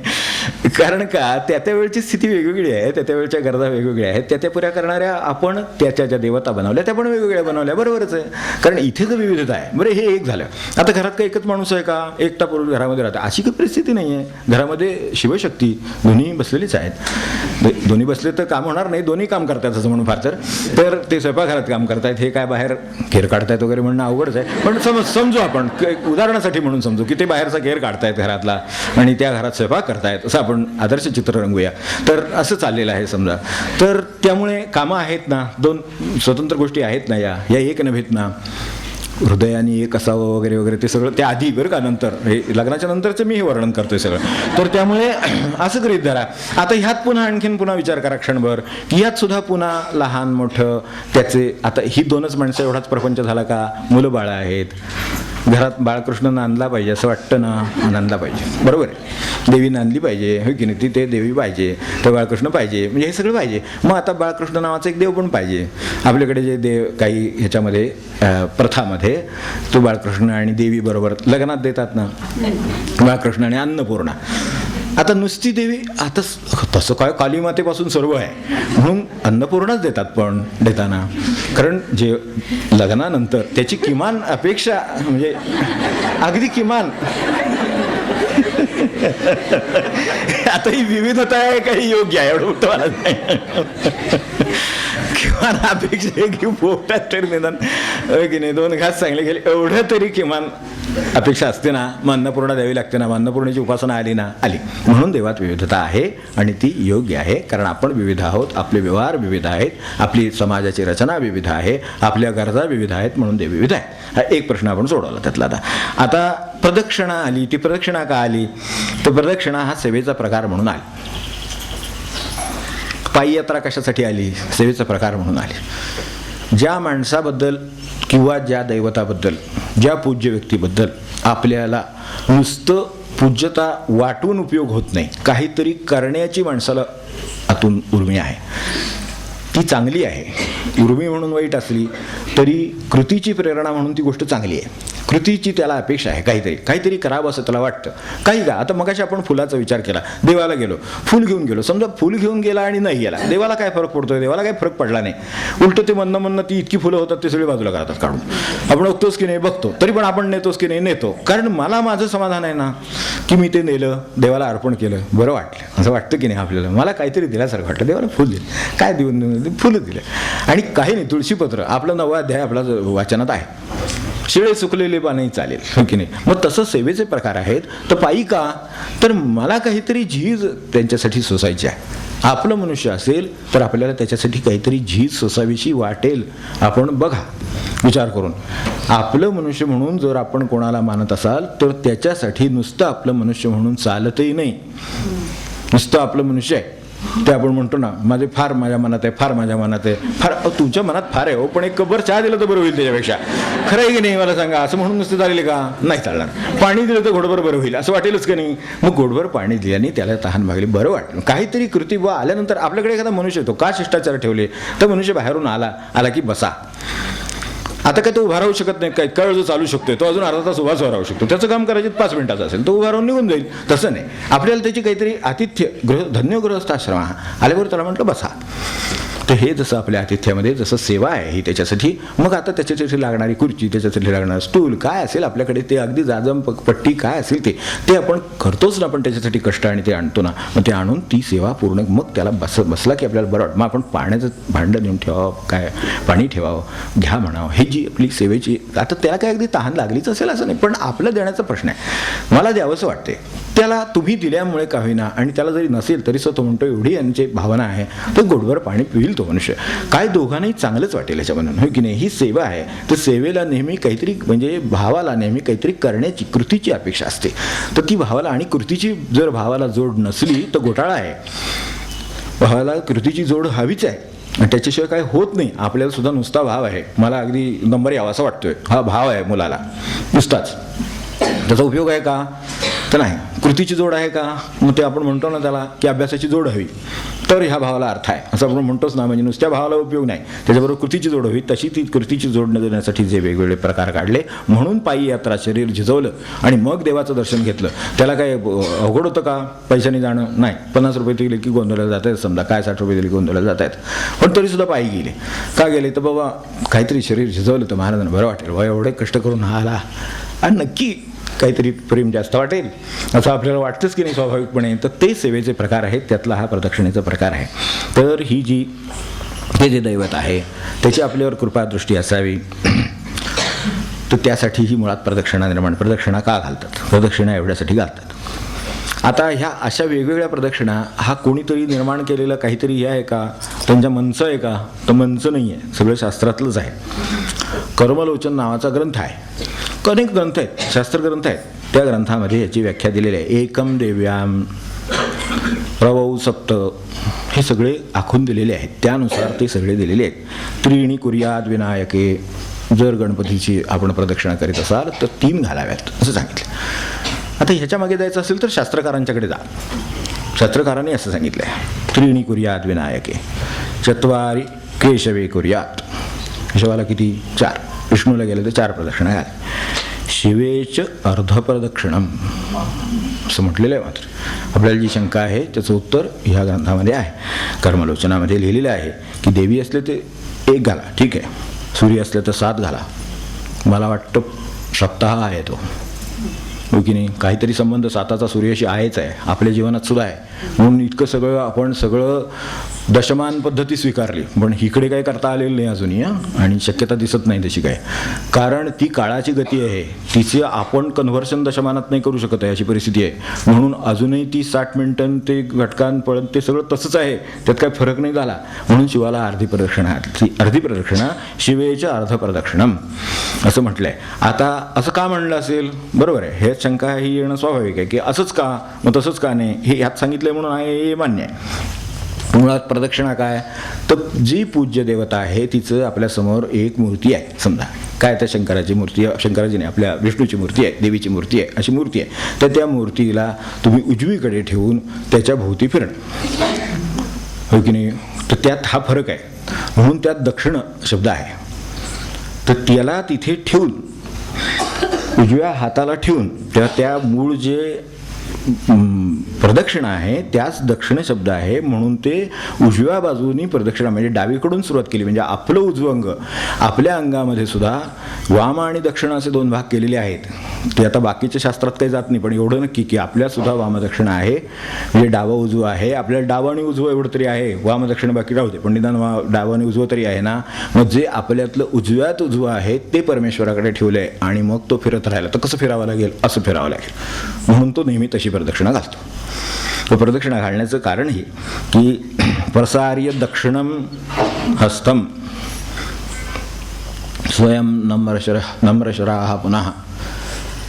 कारण का त्या वेळची स्थिती वेगवेगळी आहे, त्या वेळच्या गरजा वेगवेगळ्या आहेत. त्या पुऱ्या करणाऱ्या आपण त्याच्या ज्या देवता बनवल्या त्या पण वेगवेगळ्या बनवल्या, बरोबरच आहे. कारण इथे जर विविधता आहे. बरं, हे एक झालं. आता घरात काही एकच माणूस आहे का? एकटा पुरुष घरामध्ये राहतो अशी काही परिस्थिती नाही आहे. घरामध्ये शिवशक्ती दोन्ही बसलेलीच आहेत. दोन्ही बसले तर काम होणार नाही, दोन्ही काम करतात असं म्हणून फार तर ते स्वयंपाकघरात काम करतायत, हे काय बाहेर घेर काढतायत वगैरे म्हणणं अवघडच आहे. पण समजू आपण उदाहरणासाठी म्हणून समजू की ते बाहेरचा घेर काढतायत घरातला आणि त्या घरात स्वयंपाक करतायत, असं आपण आदर्श चित्र रंगूया. तर असं चाललेलं आहे समजा. तर त्यामुळे कामं आहेत ना, 2 स्वतंत्र गोष्टी आहेत ना, या एक नव्हेत ना. हृदयाने एक असावं वगैरे वगैरे ते सगळं त्या आधी बरं का, नंतर हे लग्नाच्या नंतरचं मी हे वर्णन करतोय सगळं. तर त्यामुळे असं गृहीत धरा. आता ह्यात पुन्हा विचार करा क्षणभर की ह्यात सुद्धा पुन्हा लहान मोठं त्याचे. आता ही 2च माणसं एवढाच प्रपंच झाला का? मुलं बाळं आहेत, घरात बाळकृष्ण नांदला पाहिजे असं वाटतं ना, नांदला पाहिजे, बरोबर आहे. देवी नांदली पाहिजे, हो की नाही? ते देवी पाहिजे, तर बाळकृष्ण पाहिजे, म्हणजे हे सगळं पाहिजे. मग आता बाळकृष्ण नावाचा एक देव पण पाहिजे. आपल्याकडे जे देव काही ह्याच्यामध्ये प्रथामध्ये तो बाळकृष्ण आणि देवी बरोबर लग्नात देतात ना, बाळकृष्ण आणि अन्नपूर्णा. आता नुसती देवी, आता तसं काय कालीमातेपासून सर्व आहे म्हणून अन्नपूर्णाच देतात पण देताना. कारण जे लग्नानंतर त्याची किमान अपेक्षा म्हणजे अगदी किमान आता ही विविधता आहे काही योग्य आहे एवढं उत्तर मला नाही. किमान अपेक्षा आहे की पोटात तरी निदान की नाही 2 घास चांगले गेले एवढं तरी किमान अपेक्षा असते ना. मग अन्नपूर्णा द्यावी लागते ना. मग अन्नपूर्णेची उपासना आली ना, आली. म्हणून देवात विविधता आहे आणि ती योग्य आहे. कारण आपण विविध आहोत, आपले व्यवहार विविध आहेत, आपली समाजाची रचना विविध आहे, आपल्या गरजा विविध आहेत, म्हणून देव विविध आहे. हा एक प्रश्न आपण सोडवला त्यातला. आता प्रदक्षिणा आली. ती प्रदक्षिणा का आली? तर प्रदक्षिणा हा सेवेचा प्रकार म्हणून आली. पायी यात्रा कशासाठी आली? सेवेचा प्रकार म्हणून आली. ज्या माणसाबद्दल किंवा ज्या दैवताबद्दल, ज्या पूज्य व्यक्तीबद्दल आपल्याला नुसतं पूज्यता वाटून उपयोग होत नाही, काहीतरी करण्याची माणसाला आतून उर्मी आहे, ती चांगली आहे. उर्मी म्हणून वाईट असली तरी कृतीची प्रेरणा म्हणून ती गोष्ट चांगली आहे. कृतीची त्याला अपेक्षा आहे, काहीतरी करावं असं त्याला वाटतं. काही का आता मगाशी आपण फुलाचा विचार केला, देवाला गेलो, फुल घेऊन गेलो. समजा फुल घेऊन गेला आणि नाही गेला, देवाला काय फरक पडतोय? देवाला काही फरक पडला नाही. उलटं ते म्हणणं ती इतकी फुलं होतात ते सगळी बाजूला करतात काढून. आपण बघतोच की नाही? बघतो. तरी पण आपण नेतोच की नाही? नेतो. कारण मला माझं समाधान आहे ना की मी ते नेलं, देवाला अर्पण केलं, बरं वाटलं. असं वाटतं की नाही आपल्याला? मला काहीतरी दिल्यासारखं वाटतं. देवाला फुल दिलं, काय देऊन फुलं दिलं. आणि काही नाही, तुळशीपत्र आपला 9वा अध्याय आपला वाचनात आहे. शिळे सुकलेले पाणी चालेल, हो की नाही? मग तसं सेवेचे प्रकार आहेत. तर पायी का? तर मला काहीतरी झीज त्यांच्यासाठी सोसायची आहे. आपलं मनुष्य असेल तर आपल्याला त्याच्यासाठी काहीतरी झीज सोसावीशी वाटेल. आपण बघा विचार करून, आपलं मनुष्य म्हणून जर आपण कोणाला मानत असाल तर त्याच्यासाठी नुसतं आपलं मनुष्य म्हणून चालतही नाही. नुसतं आपलं मनुष्य आहे ते आपण म्हणतो ना, फार माझ्या मनात आहे, फार माझ्या मनात आहे, फार. तुमच्या मनात फार आहे हो, पण एक कपभर चहा दिलं तर बरं होईल त्याच्यापेक्षा. खरं आहे की नाही? मला सांगा, असं म्हणून नुसतं चालेल का? नाही चालणार. पाणी दिलं तर घोडभर बरं होईल असं वाटेलच का नाही? मग घोडभर पाणी दिल्याने त्याला तहान भागली, बरं वाटलं. काहीतरी कृती आल्यानंतर आपल्याकडे एखादा मनुष्य येतो, का शिष्टाचार ठेवले? तर मनुष्य बाहेरून आला की बसा. आता काय तो उभा राहू शकत नाही, काय वेळ जो चालू शकतोय तो अजून अर्धा तास उभाच राहू शकतो. त्याचं काम करायचं 5 मिनिटाचं असेल, तो उभा राहून निघून जाईल. तसं नाही, आपल्याला त्याची काहीतरी आतिथ्य धन्य गृहस्थाश्रम आल्यावर त्याला म्हटलं बसा. तर हे जसं आपल्या आतिथ्यामध्ये जसं सेवा आहे ही त्याच्यासाठी, मग आता त्याच्यासाठी लागणारी खुर्ची, त्याच्यासाठी लागणारं स्टूल काय असेल आपल्याकडे ते अगदी जाजम पट्टी काय असेल ते आपण करतोच ना. आपण त्याच्यासाठी कष्ट आणि ते आणतो ना. मग ते आणून ती सेवा पूर्ण, मग त्याला बसला की आपल्याला बरं वाटतं. मग आपण पाण्याचं भांडं नेऊन ठेवावं, काय पाणी ठेवावं, घ्या म्हणावं. ही जी आपली सेवेची, आता त्याला काय अगदी तहान लागलीच असेल असं नाही, पण आपलं देण्याचा प्रश्न आहे. मला द्यावंसं वाटते, त्याला तुम्ही दिल्यामुळे का होईना. आणि त्याला जरी नसेल तरी तो म्हणतो एवढी यांची भावना आहे, तर गोडभर पाणी पिईल तो मनुष्य. काय दोघांनाही चांगलंच वाटेल याच्यामधून, हो की नाही? ही सेवा आहे. तर सेवेला नेहमी काहीतरी, म्हणजे भावाला नेहमी काहीतरी करण्याची, कृतीची अपेक्षा असते. तर ती भावाला, आणि कृतीची जर भावाला जोड नसली तर घोटाळा आहे. भावाला कृतीची जोड हवीच आहे आणि त्याच्याशिवाय काय होत नाही. आपल्याला सुद्धा नुसता भाव आहे, मला अगदी नंबर यावा असं वाटतोय, हा भाव आहे मुलाला नुसताच, त्याचा उपयोग आहे का? तर नाही. कृतीची जोड आहे का? मग ते आपण म्हणतो ना त्याला की अभ्यासाची जोड हवी, तर ह्या भावाला अर्थ आहे असं आपण म्हणतोच ना. म्हणजे नुसत्या भावाला उपयोग नाही, त्याच्याबरोबर कृतीची जोड हवी. तशी ती कृतीची जोड देण्यासाठी जे वेगवेगळे प्रकार काढले, म्हणून पायी यात्रा शरीर झिजवलं आणि मग देवाचं दर्शन घेतलं. त्याला काय अवघड होतं का? पैशाने जाणं नाही. 50 रुपये दिले की गोंधळला जात आहेत, समजा काय 60 रुपये दिले की गोंधळला जात आहेत, पण तरी सुद्धा पायी गेले. का गेले? तर बाबा काहीतरी शरीर झिजवलं तर महाराजांना बरं वाटेल, वा एवढे कष्ट करून हा आला आणि नक्की काहीतरी प्रेम जास्त वाटेल असं आपल्याला वाटतंच की नाही स्वाभाविकपणे. तर ते सेवेचे प्रकार आहेत, त्यातला हा प्रदक्षिणेचा प्रकार आहे. तर ही हे जे दैवत आहे त्याची आपल्यावर कृपादृष्टी असावी, तर त्यासाठी ही मुळात प्रदक्षिणा निर्माण. प्रदक्षिणा का घालतात? प्रदक्षिणा एवढ्यासाठी घालतात. आता ह्या अशा वेगवेगळ्या प्रदक्षिणा हा कोणीतरी निर्माण केलेलं काहीतरी हे आहे का? त्यांच्या मनचं आहे का? तर मनचं नाही आहे, सगळं शास्त्रातलंच आहे. कर्मलोचन नावाचा ग्रंथ आहे, अनेक ग्रंथ आहेत, शास्त्रग्रंथ आहेत. त्या ग्रंथामध्ये याची व्याख्या दिलेली आहे. एकम देव्याम रवौ सप्त, हे सगळे आखून दिलेले आहेत, त्यानुसार ते सगळे दिलेले आहेत. त्रीणी कुर्याद विनायके, जर गणपतीची आपण प्रदक्षिणा करीत असाल तर 3 घालाव्यात असं सांगितलं. आता ह्याच्या मागे जायचं असेल तर शास्त्रकारांच्याकडे जा. शास्त्रकारांनी असं सांगितलं आहे, त्रीणी कुर्याद विनायके चत्वारी केशवे कुर्यात. केशवाला किती? 4. विष्णूला गेले तर 4 प्रदक्षिणा घाल. शिवेच अर्धप्रदक्षिणम असं म्हटलेलं आहे. मात्र आपल्याला जी शंका आहे त्याचं उत्तर ह्या ग्रंथामध्ये आहे. कर्मलोचनामध्ये लिहिलेलं आहे की देवी असले ते 1 घाला, ठीक आहे. सूर्य असले तर 7 घाला. मला वाटतं सप्ताह आहे तो, हो की नाही. काहीतरी संबंध साताचा सूर्याशी आहेच आहे, आपल्या जीवनात सुद्धा आहे. म्हणून इतकं सगळं आपण दशमान पद्धती स्वीकारली, पण इकडे काही करता आलेलं नाही अजूनही. आणि शक्यता दिसत नाही तशी काय, कारण ती काळाची गती आहे, तिचे आपण कन्व्हर्शन दशमानात नाही करू शकत आहे अशी परिस्थिती आहे. म्हणून अजूनही ती 60 मिनिटं ते घटकान पळत ते सगळं तसंच आहे, त्यात काही फरक नाही झाला. म्हणून शिवाला अर्धी प्रदक्षिणा शिवेच्या अर्ध प्रदक्षिणम असं म्हटलंय. आता असं का म्हणलं असेल, बरोबर आहे, हे शंका ही येणं स्वाभाविक आहे की असंच का, मग तसंच का नाही, हे ह्यात सांगितलंय म्हणून आहे हे मान्य आहे. मुळात प्रदक्षिणा काय, तर जी पूज्य देवता आहे तिचं आपल्यासमोर एक मूर्ती आहे समजा, काय त्या शंकराची मूर्ती, शंकराची नाही, आपल्या विष्णूची मूर्ती आहे, देवीची मूर्ती आहे, अशी मूर्ती आहे. तर त्या मूर्तीला तुम्ही उजवीकडे ठेवून त्याच्या भोवती फिरणं, हो की नाही. तर त्यात हा फरक आहे. म्हणून त्यात दक्षिण शब्द आहे. तर त्याला तिथे ठेवून उजव्या हाताला ठेवून त्या मूळ जे प्रदक्षिणा आहे त्याच दक्षिण शब्द आहे. म्हणून ते उजव्या बाजूनी प्रदक्षिणा म्हणजे डावीकडून सुरुवात केली, म्हणजे आपलं उजवं अंग, आपल्या अंगामध्ये सुद्धा वाम आणि दक्षिण असे 2 भाग केलेले आहेत. ते आता बाकीच्या शास्त्रात काही जात नाही, पण एवढं नक्की की आपल्या सुद्धा वामदक्षिण आहे, म्हणजे डावं उजवं आहे. आपल्याला डावं आणि उजवं एवढं तरी आहे, वामदक्षिण बाकी राहू दे, पण निदान डावं आणि उजवं तरी आहे ना. मग जे आपल्यातलं उजव्यात उजवं आहे ते परमेश्वराकडे ठेवलं आहे आणि मग तो फिरत राहिला. तर कसं फिरावं लागेल, असं फिरावं लागेल. म्हणून तो नेहमी तशी प्रदक्षिणा घालतो. तो प्रदक्षिणा घालण्याचं कारण हे की प्रसार्य दक्षिणम हस्तम स्वयं नम्रशराः पुनः,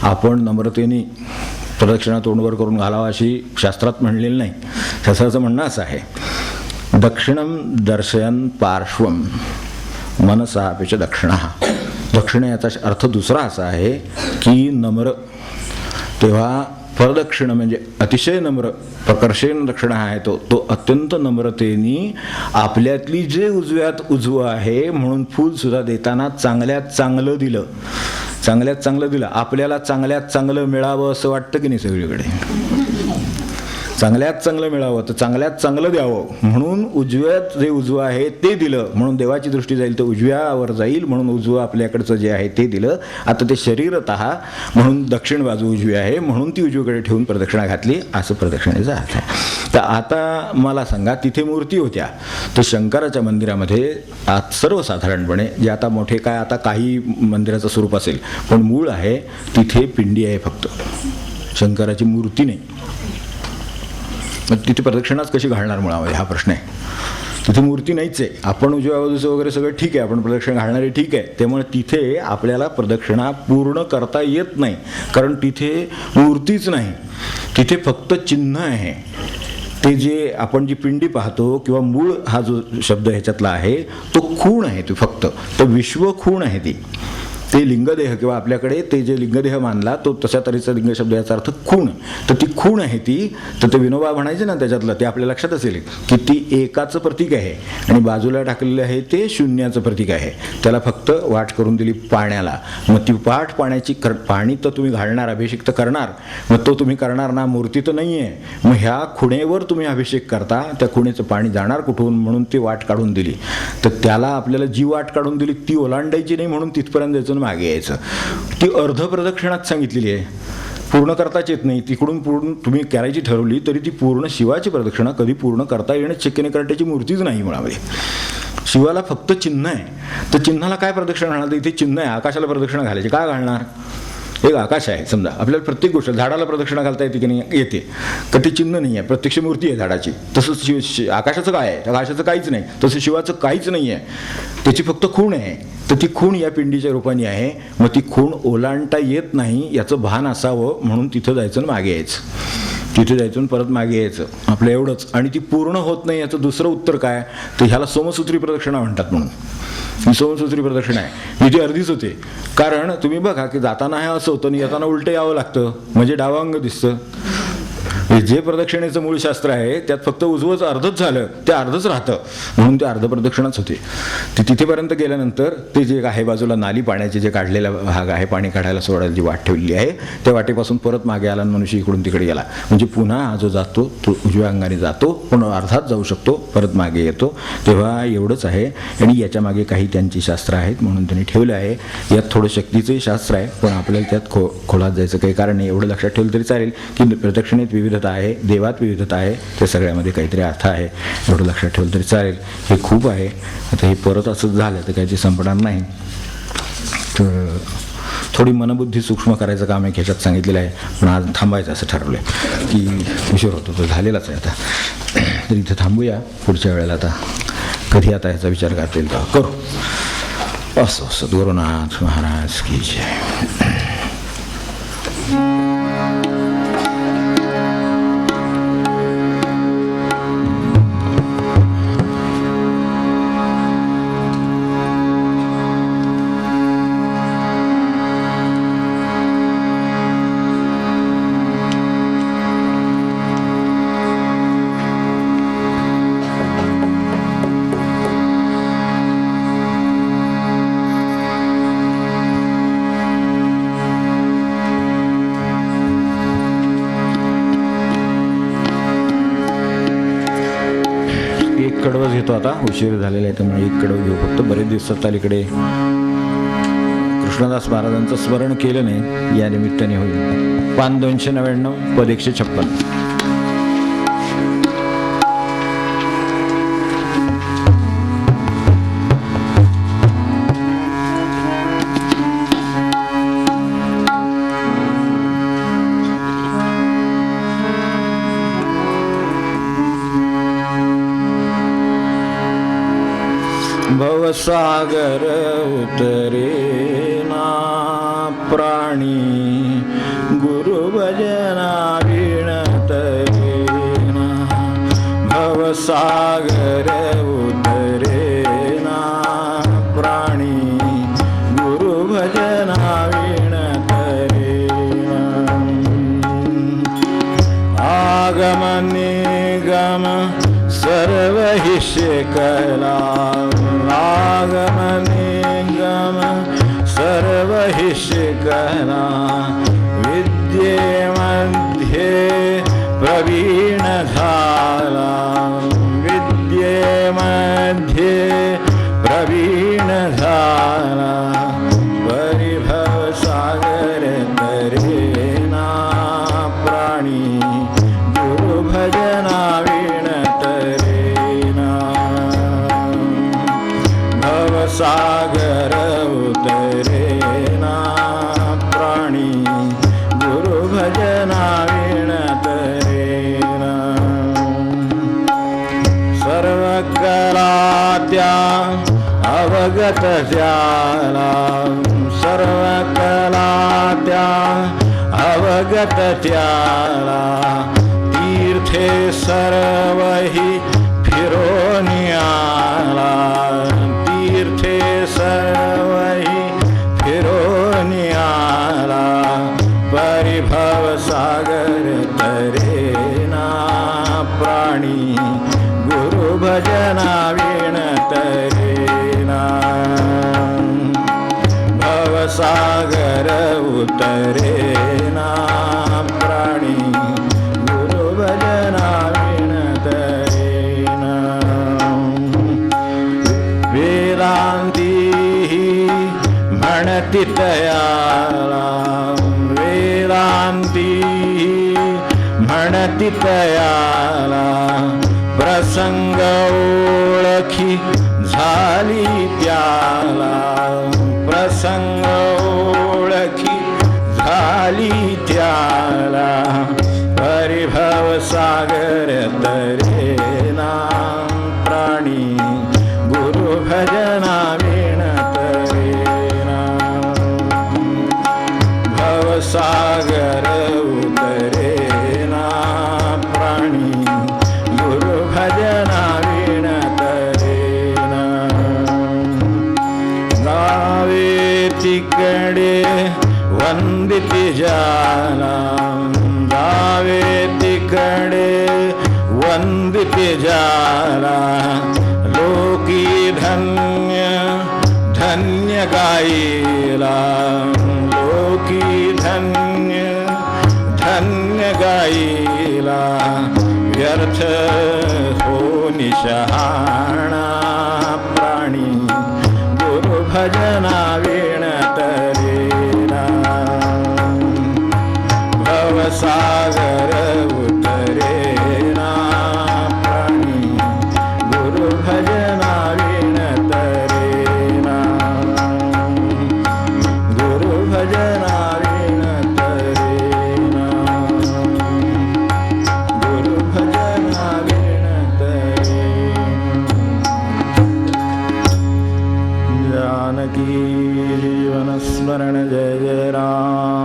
आपण नम्रतेने प्रदक्षिणा तोंडवर करून घालावा अशी शास्त्रात म्हणलेलं नाही. शास्त्राचं म्हणणं असं आहे, दक्षिणम दर्शयन पार्श्वम मनसापेच दक्षिणः. दक्षिण याचा अर्थ दुसरा असा आहे की नम्र. तेव्हा प्रदक्षिण म्हणजे अतिशय नम्र, प्रकर्षेन दक्षिण आहे तो अत्यंत नम्रतेने आपल्यातली जे उजव्यात उजवं आहे, म्हणून फूल सुद्धा देताना चांगल्यात चांगलं दिलं, आपल्याला चांगल्यात चांगलं मिळावं असं वाटतं की नाही सगळीकडे, चांगल्यात चांगलं मिळावं तर चांगल्यात चांगलं द्यावं, म्हणून उजव्यात जे उजवं आहे ते दिलं, म्हणून देवाची दृष्टी जाईल तर उजव्यावर जाईल, म्हणून उजवं आपल्याकडचं जे आहे ते दिलं. आता ते शरीरतः म्हणून दक्षिण बाजू उजवी आहे, म्हणून ती उजवीकडे ठेवून प्रदक्षिणा घातली, असं प्रदक्षिणेचा अर्थ आहे. तर आता मला सांगा, तिथे मूर्ती होत्या, तर शंकराच्या मंदिरामध्ये सर्वसाधारणपणे जे आता मोठे काय आता काही मंदिराचं स्वरूप असेल, पण मूळ आहे तिथे पिंडी आहे फक्त, शंकराची मूर्ती नाही. मग तिथे प्रदक्षिणाच कशी घालणार मुळामध्ये हा प्रश्न आहे. तिथे मूर्ती नाहीच आहे. आपण उजव्या बाजूचं वगैरे सगळं ठीक आहे, आपण प्रदक्षिणा घालणारे ठीक आहे, त्यामुळे तिथे आपल्याला प्रदक्षिणा पूर्ण करता येत नाही, कारण तिथे मूर्तीच नाही, तिथे फक्त चिन्ह आहे. ते जे आपण जी पिंडी पाहतो किंवा मूळ हा जो शब्द ह्याच्यातला आहे तो खूण आहे, तो फक्त तर विश्व खूण आहे ती. ते लिंगदेह किंवा आपल्याकडे ते जे लिंगदेह मानला तो तशा तऱ्हेचा लिंग शब्द याचा अर्थ खूण. तर ती खूण आहे ती. तर ते विनोबा म्हणायचे ना त्याच्यातलं, ते आपल्या लक्षात असेल की ती एकाचं प्रतीक आहे आणि बाजूला टाकलेलं आहे ते शून्याचं प्रतीक आहे. त्याला फक्त वाट करून दिली पाण्याला. मग ती वाट पाण्याची पाणी तर तुम्ही घालणार, अभिषेक तर करणार, मग तो तुम्ही करणार ना, मूर्ती तर नाही आहे. मग ह्या खुणेवर तुम्ही अभिषेक करता, त्या खुणेचं पाणी जाणार कुठून, म्हणून ती वाट काढून दिली. तर त्याला आपल्याला जी वाट काढून दिली ती ओलांडायची नाही, म्हणून तिथपर्यंत जायचं मागे यायचं. ती अर्ध प्रदक्षिणात सांगितलेली आहे, पूर्ण करताच येत नाही. तिकडून पूर्ण तुम्ही करायची ठरवली तरी ती पूर्ण शिवाची प्रदक्षिणा कधी पूर्ण करता येणं शक्य नाही, कारण त्याची मूर्तीच नाही मुळामध्ये. शिवाला फक्त चिन्ह आहे, तर चिन्हाला काय प्रदक्षिणा घालणार, इथे चिन्ह आहे, आकाशाला प्रदक्षिणा घालायची, काय घालणार, एक आकाश आहे समजा, आपल्याला प्रत्येक गोष्ट, झाडाला प्रदक्षिणा घालता येते की नाही, येते, तर ते चिन्ह नाही आहे, प्रत्यक्ष मूर्ती आहे झाडाची. तसंच आकाशाचं काय आहे, आकाशाचं काहीच नाही, तसं शिवाचं काहीच नाही आहे, त्याची फक्त खूण आहे. तर ती खूण या पिंडीच्या रूपाने आहे. मग ती खूण ओलांडता येत नाही याचं भान असावं, म्हणून तिथं जायचं आणि मागे यायचं, तिथे जायचं परत मागे यायचं, आपलं एवढंच. आणि ती पूर्ण होत नाही याचं दुसरं उत्तर काय, तर ह्याला सोमसूत्री प्रदक्षिणा म्हणतात. म्हणून ही सोमसूत्री प्रदक्षिणा आहे, ही ती अर्धीच होते. कारण तुम्ही बघा की जाताना हे असं होतं आणि येताना उलटं यावं लागतं, म्हणजे डावं अंग दिसतं. हे जे प्रदक्षिणेचं मूळ शास्त्र आहे त्यात फक्त उजवंच अर्धच झालं, ते अर्धच राहतं, म्हणून ते अर्ध प्रदक्षिणाच होते. ते तिथेपर्यंत गेल्यानंतर ते जे आहे बाजूला नाली पाण्याचे जे काढलेला भाग आहे, पाणी काढायला सोडायला जी वाट ठेवलेली आहे, त्या वाटेपासून परत मागे आला मनुष्य इकडून तिकडे गेला, म्हणजे पुन्हा हा जो जातो तो उजव्या अंगाने जातो, पण अर्धात जाऊ शकतो, परत मागे येतो. तेव्हा एवढंच आहे. आणि याच्या मागे काही त्यांची शास्त्र आहेत म्हणून त्यांनी ठेवलं आहे. यात थोडं शक्तीचंही शास्त्र आहे, पण आपल्याला त्यात खोलात जायचं काही कारण नाही. एवढं लक्षात ठेवलं तरी चालेल की प्रदक्षिणेत विविधता आहे, देवात विविधता आहे, त्या सगळ्यामध्ये काहीतरी अर्थ आहे, एवढं लक्षात ठेवलं तरी चालेल. हे खूप आहे. आता हे परत असंच झालं तर काही ते संपणार नाही. तर थोडी मनबुद्धी सूक्ष्म करायचं काम एक ह्याच्यात सांगितलेलं आहे, पण आज थांबायचं असं ठरवलं आहे की उशीर होतो, तो झालेलाच आहे आता. तर इथं थांबूया. पुढच्या वेळेला आता कधी आता ह्याचा विचार करता येईल तेव्हा करू. असं सद्गुरुनाथ महाराज की जय. एक कडवं घेतो आता, उशीर झालेला आहे त्यामुळे एक कडवं घेऊ फक्त. बरेच दिवसात अलीकडे कृष्णदास महाराजांचं स्मरण केलं नाही, या निमित्ताने होईल. पान 299 पद 156. भवसागर उतरे ना प्राणी, गुरुभजना विणतरेना. भवसागर उतरे ना प्राणी, गुरुभजना विणतरेना. आगम निगम सर्व हि शिकला, आगम निगम सर्व हि शिकला. विद्येमध्ये प्रवीण झाला, विद्येमध्ये प्रवीण झाला. परिभव सागर तरेना प्राणी, गुरुभजना सागर उतरेना प्राणी, गुरुभजना विणतरेना. सर्व कला त्या अवगत ज्याला, सर्व कला त्या अवगत त्याला. तीर्थे सर्वही फिरून आला, तीर्थे सर्वही फिरून आला. परिभव सागर तरेना प्राणी, गुरुभजना विणतरेना. भवसागर उतरेना प्राणी, गुरुभजना विणतरेना. वेदांती म्हणती तयाला, वेदांती म्हणती तयाला. प्रसंग ओळखी झाली त्याला, प्रसंग ओळखी झाली त्याला. परिभव सागर तरेना प्राणी, गुरुभजना विणतरेना. भवसागर उतरेना प्राणी, गुरुभजना विणतरेना. गावे तिकडे वंदिती जाला, गावे तिकडे कडे वंदिते जाला लोकी धन्य धन्य गाईला लोकी धन्य धन्य गाईला व्यर्थ हो निशहाणा प्राणी गुरु भजना विण तरेना भवसागर उतरेना प्राणी गुरु भजना विण तरेना गुरु भजना विण तरेना गुरु भजना विण तरेना जानकी जीवन स्मरण जय जय राम